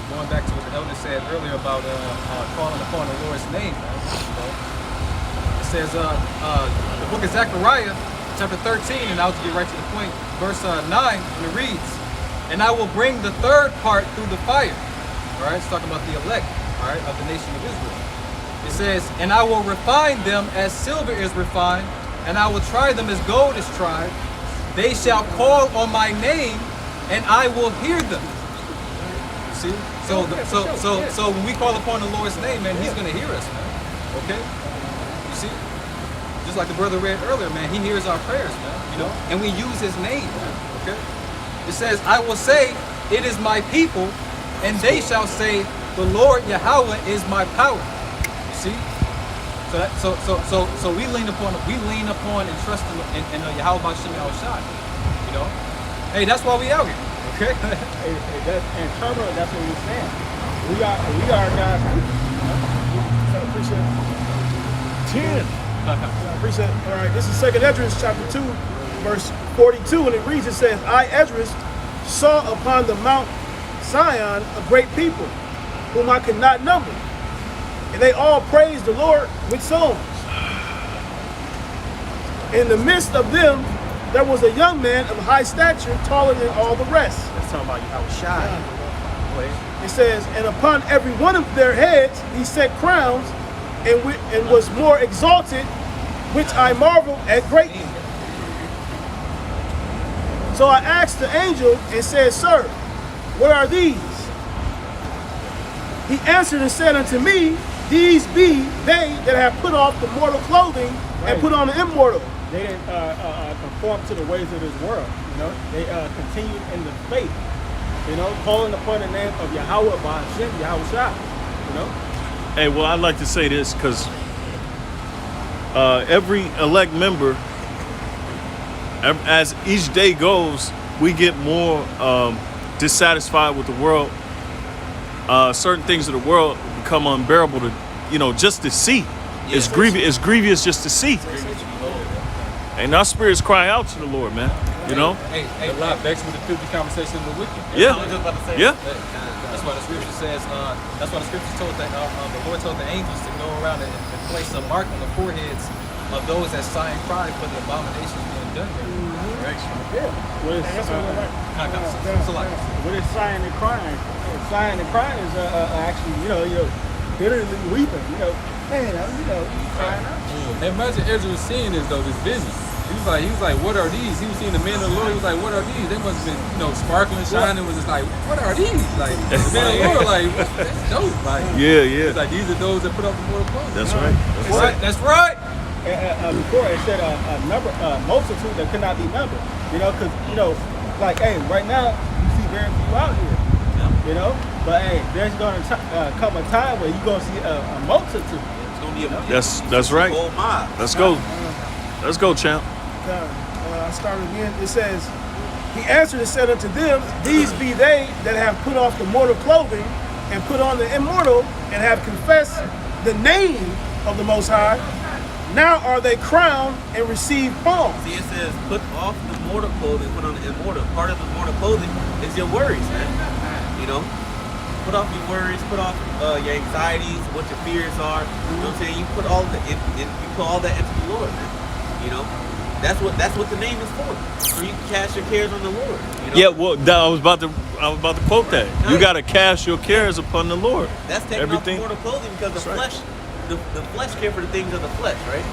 going back to what the elder said earlier about calling upon the Lord's name. It says the book of Zechariah, chapter 13, and I'll just get right to the point, verse 9, and it reads, "And I will bring the third part through the fire." All right, it's talking about the elect, all right, of the nation of Israel. It says, "And I will refine them as silver is refined, and I will try them as gold is tried. They shall call on my name, and I will hear them." You see? So when we call upon the Lord's name, man, he's going to hear us, man. Okay? You see? Just like the brother read earlier, man, he hears our prayers, man, and we use his name, man, okay? It says, "I will say, it is my people, and they shall say, the Lord Yahweh is my power." You see? So we lean upon and trust in Yahweh B'Shem Yahushai, Hey, that's why we out here, okay? And Turbo, that's what we're saying. We are God's people. So appreciate it. 10. Appreciate it. All right, this is 2nd Esdras chapter 2, verse 42, and it reads, it says, "I, Esdras, saw upon the mount Zion a great people, whom I could not number. And they all praised the Lord with songs. In the midst of them, there was a young man of high stature, taller than all the rest. That's talking about I was shy. It says, and upon every one of their heads he set crowns, and was more exalted, which I marveled at greatly. So I asked the angel and said, Sir, what are these? He answered and said unto me, These be they that have put off the mortal clothing and put on the immortal. They didn't conform to the ways of this world. You know, they continued in the faith. You know, calling upon the name of Yahweh by Hashem, Yahweh Shah. You know. Hey, well, I'd like to say this because every elect member, as each day goes, we get more dissatisfied with the world. Certain things of the world become unbearable to, just to see. It's grievous just to see. And our spirits cry out to the Lord, man. Hey, a lot vexed with the filthy conversation of the wicked. Yeah. I was just about to say Yeah. That's why the scripture says. That's why the scripture told that the Lord told the angels to go around and place a mark on the foreheads of those that sigh and cry for the abominations being done there. Right? What is what is sighing and crying? Sighing and crying is actually bitterly weeping. Man, crying out. Imagine Ezra was seeing this though, this vision. He was like, what are these? He was seeing the men of the Lord. He was like, what are these? They must have been, sparkling, shining. Was just like, what are these? Like, the men of the Lord, like, that's dope. Like, Yeah. it's like these are those that put up the mortal clothes. That's right. That's right. Before it said a multitude that could not be numbered. Because like, hey, right now you see very few out here. But hey, there's gonna come a time where you're gonna see a multitude. It's gonna be a That's right. whole mob. Let's go. Let's go, champ. I start again. It says, He answered and said unto them, These be they that have put off the mortal clothing and put on the immortal, and have confessed the name of the Most High. Now are they crowned and receive palms. See, it says, put off the mortal clothing, put on the immortal. Part of the mortal clothing is your worries, man. Put off your worries, put off your anxieties, what your fears are. You know what I'm saying? You put all that into the Lord, man. That's what the name is for. So you can cast your cares on the Lord. Yeah, well, I was about to quote that. You got to cast your cares upon the Lord. That's taking off the mortal clothing because the flesh, the flesh care for the things of the flesh, right?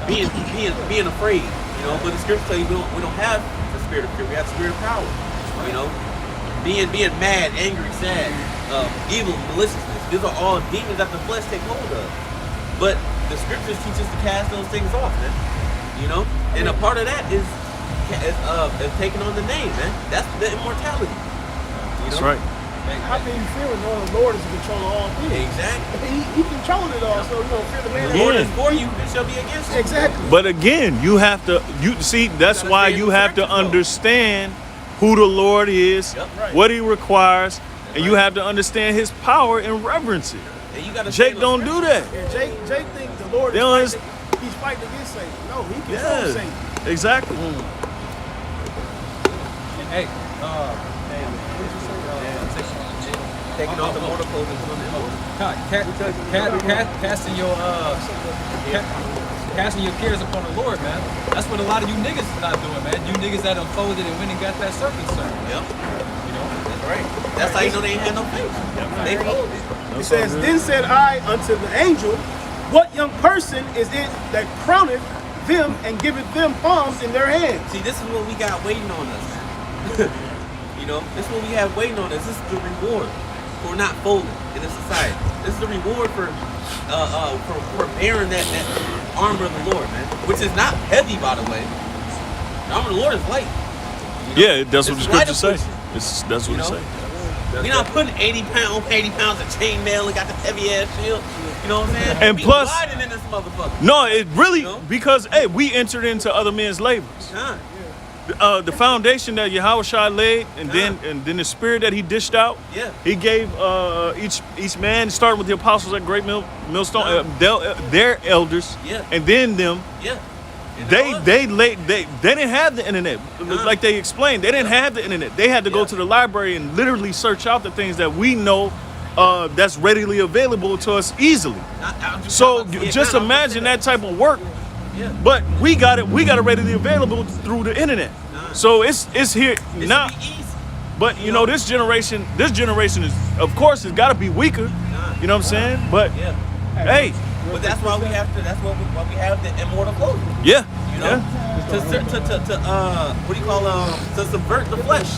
Being afraid, But the scripture tell you we don't have the spirit of fear. We have the spirit of power. Being mad, angry, sad, evil, maliciousness. These are all demons that the flesh take hold of. But the scriptures teach us to cast those things off, man. And a part of that is taking on the name, man. That's the immortality. That's right. How can you fear when knowing the Lord is in control of all things? Exactly. He controlling it all, so fear the man. The Lord is for you, it shall be against you. Exactly. But again, you have to. That's why you have to understand who the Lord is, what He requires, and you have to understand His power and reverence it. And you gotta Jake don't do that. And Jake thinks the Lord is he's fighting against Satan. No, he controls Satan. Exactly. Hey, taking off the mortal clothing and putting it on. casting your cares upon the Lord, man. That's what a lot of you niggas is not doing, man. You niggas that unfolded and went and got that serpent sermon. Yep. That's right. That's how you know they ain't had no faith. They folded. It says, Then said I unto the angel, What young person is it that crowneth them and giveth them palms in their hands? See, this is what we got waiting on us. This is what we have waiting on us. This is the reward for not folding in this society. This is the reward for bearing that armor of the Lord, man. Which is not heavy, by the way. The armor of the Lord is light. Yeah, that's what the scripture says. That's what it says. We're not putting 80 pounds of chainmail and got the heavy ass shield. You know what I'm saying? And we plus, gliding in this motherfucker. No, it really because we entered into other men's labors. The foundation that Yahushua laid, and then the spirit that He dished out. Yeah. He gave each man, starting with the apostles at Greatmillstone, their elders, Yeah. and then them. Yeah. They didn't have the internet. Like they explained, they didn't have the internet. They had to go to the library and literally search out the things that we know that's readily available to us easily. So just imagine that type of work. Yeah. But we got it readily available through the internet. So it's here now. It should be easy. But you know, this generation is, of course, it's got to be weaker. You know what I'm saying? But Yeah. hey, But that's why we have to. That's why we have the immortal clothing. yeah, You know, to what do you call to subvert the flesh.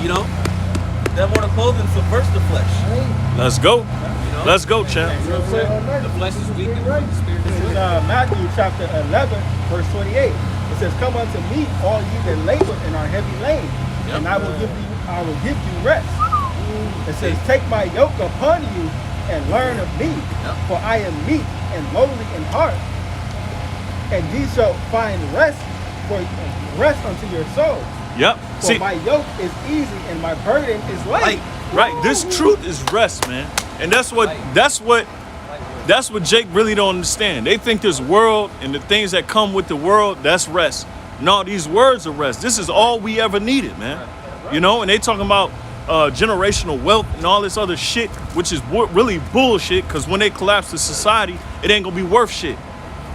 You know, the immortal clothing subverts the flesh. let's go, You know? let's go, champ. The flesh is weak and the spirit This is is willing. Matthew chapter 11, verse 28. It says, "Come unto me, all ye that labor and are heavy laden, and I will give you rest." It says, "Take my yoke upon you and learn of me, for I am meek and lowly in heart, and ye shall find rest unto your souls. Yep. For See, my yoke is easy and my burden is light." right. This truth is rest, man, and that's what Jake really don't understand. They think this world and the things that come with the world, that's rest. No, these words are rest. This is all we ever needed, man. You know, and they talking about generational wealth and all this other shit, which is really bullshit. Because when they collapse the society, it ain't gonna be worth shit.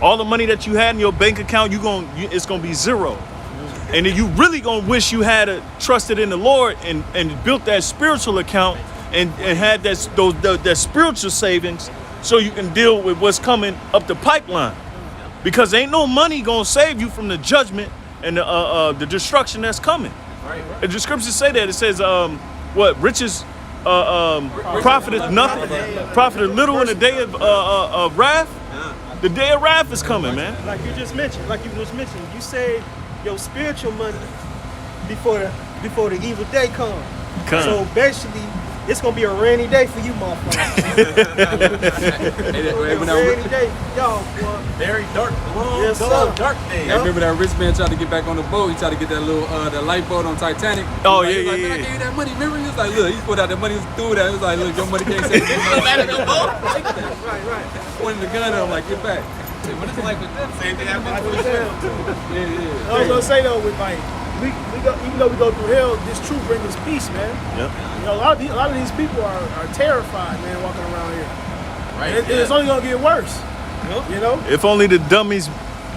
All the money that you had in your bank account, it's gonna be zero. And then you really gonna wish you had trusted in the Lord and built that spiritual account and had that spiritual savings so you can deal with what's coming up the pipeline. Because ain't no money gonna save you from the judgment and the destruction that's coming. The scriptures say that. It says, riches profiteth nothing, profiteth little in the day of wrath. The day of wrath is coming, man. Like you just mentioned, you save your spiritual money before the evil day comes. So basically, it's gonna be a rainy day for you, motherfuckers. Rainy day, y'all. Boy. Very dark, long, Yes, dark, sir. dark day. I remember that rich man tried to get back on the boat. He tried to get that little that lifeboat on Titanic. Oh, He was yeah, like, yeah, man, I yeah. gave you that money. Remember? He was like, look, he put out the money. He was through that. He was like, look, your money can't save me. Right. Pointing the gun at him like, get back. What is it like with them? Same thing happened Like with we said. Yeah. I was gonna say though, with like we go, even though we go through hell, this truth brings us peace, man. Yep. You know, a lot of these people are terrified, man, walking around here. Right. And it's only gonna get worse. You know? If only the dummies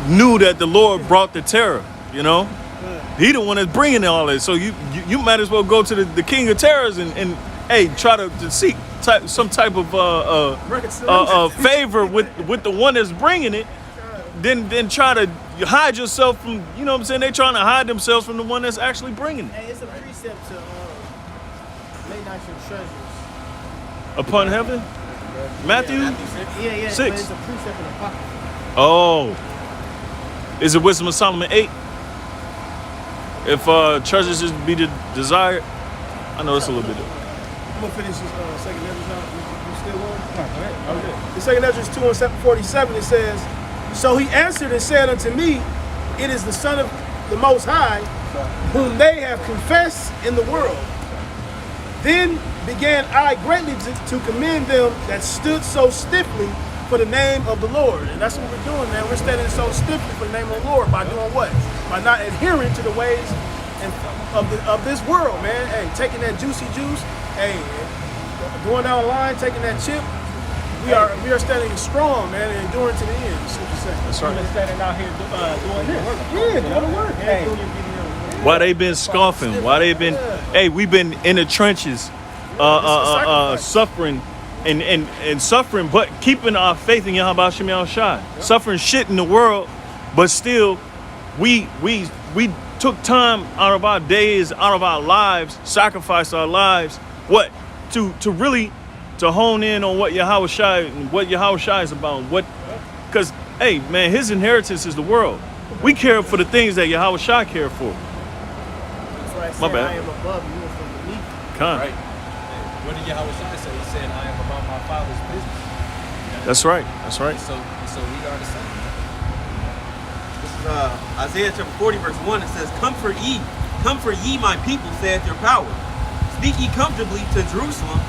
knew that the Lord brought the terror, you know? He the one that's bringing all this. So you might as well go to the king of terrors and hey, try to seek some type of favor with the one that's bringing it. Then try to hide yourself from, you know what I'm saying? They trying to hide themselves from the one that's actually bringing it. Hey, it's a precept to lay not your treasures. Upon heaven? Matthew? Yeah, 6. but it's a precept in the pocket. Oh. Is it Wisdom of Solomon 8? If treasures is to be desired? I know it's a little bit different. I'm gonna finish this second Ezra now. You still going? Okay. The second Ezra 2:47, it says, "So he answered and said unto me, It is the Son of the Most High, whom they have confessed in the world. Then began I greatly to commend them that stood so stiffly for the name of the Lord." And that's what we're doing, man. We're standing so stiffly for the name of the Lord by doing what? By not adhering to the ways of this world, man. Hey, taking that juicy juice. Hey, going down the line, taking that chip. We are standing strong, man, and enduring to the end. That's what you're saying. That's We're right. standing out here doing this. Yeah, doing the work. Hey. Why they been scoffing? Why they been? Hey, we been in the trenches, suffering, and suffering, but keeping our faith in Yahweh Shem Yahushua. Suffering shit in the world, but still, we took time out of our days, out of our lives, sacrificed our lives. What? To really to hone in on what Yahushua is about. Because hey, man, His inheritance is the world. We care for the things that Yahushua cared for. That's why I said My bad. I am above you and from beneath. Con. Right. What did Yahweh say? He said, I am about my Father's business. That's right. That's right. So we are the same. This is Isaiah chapter 40, verse 1. It says, comfort ye, my people, saith your power. Speak ye comfortably to Jerusalem,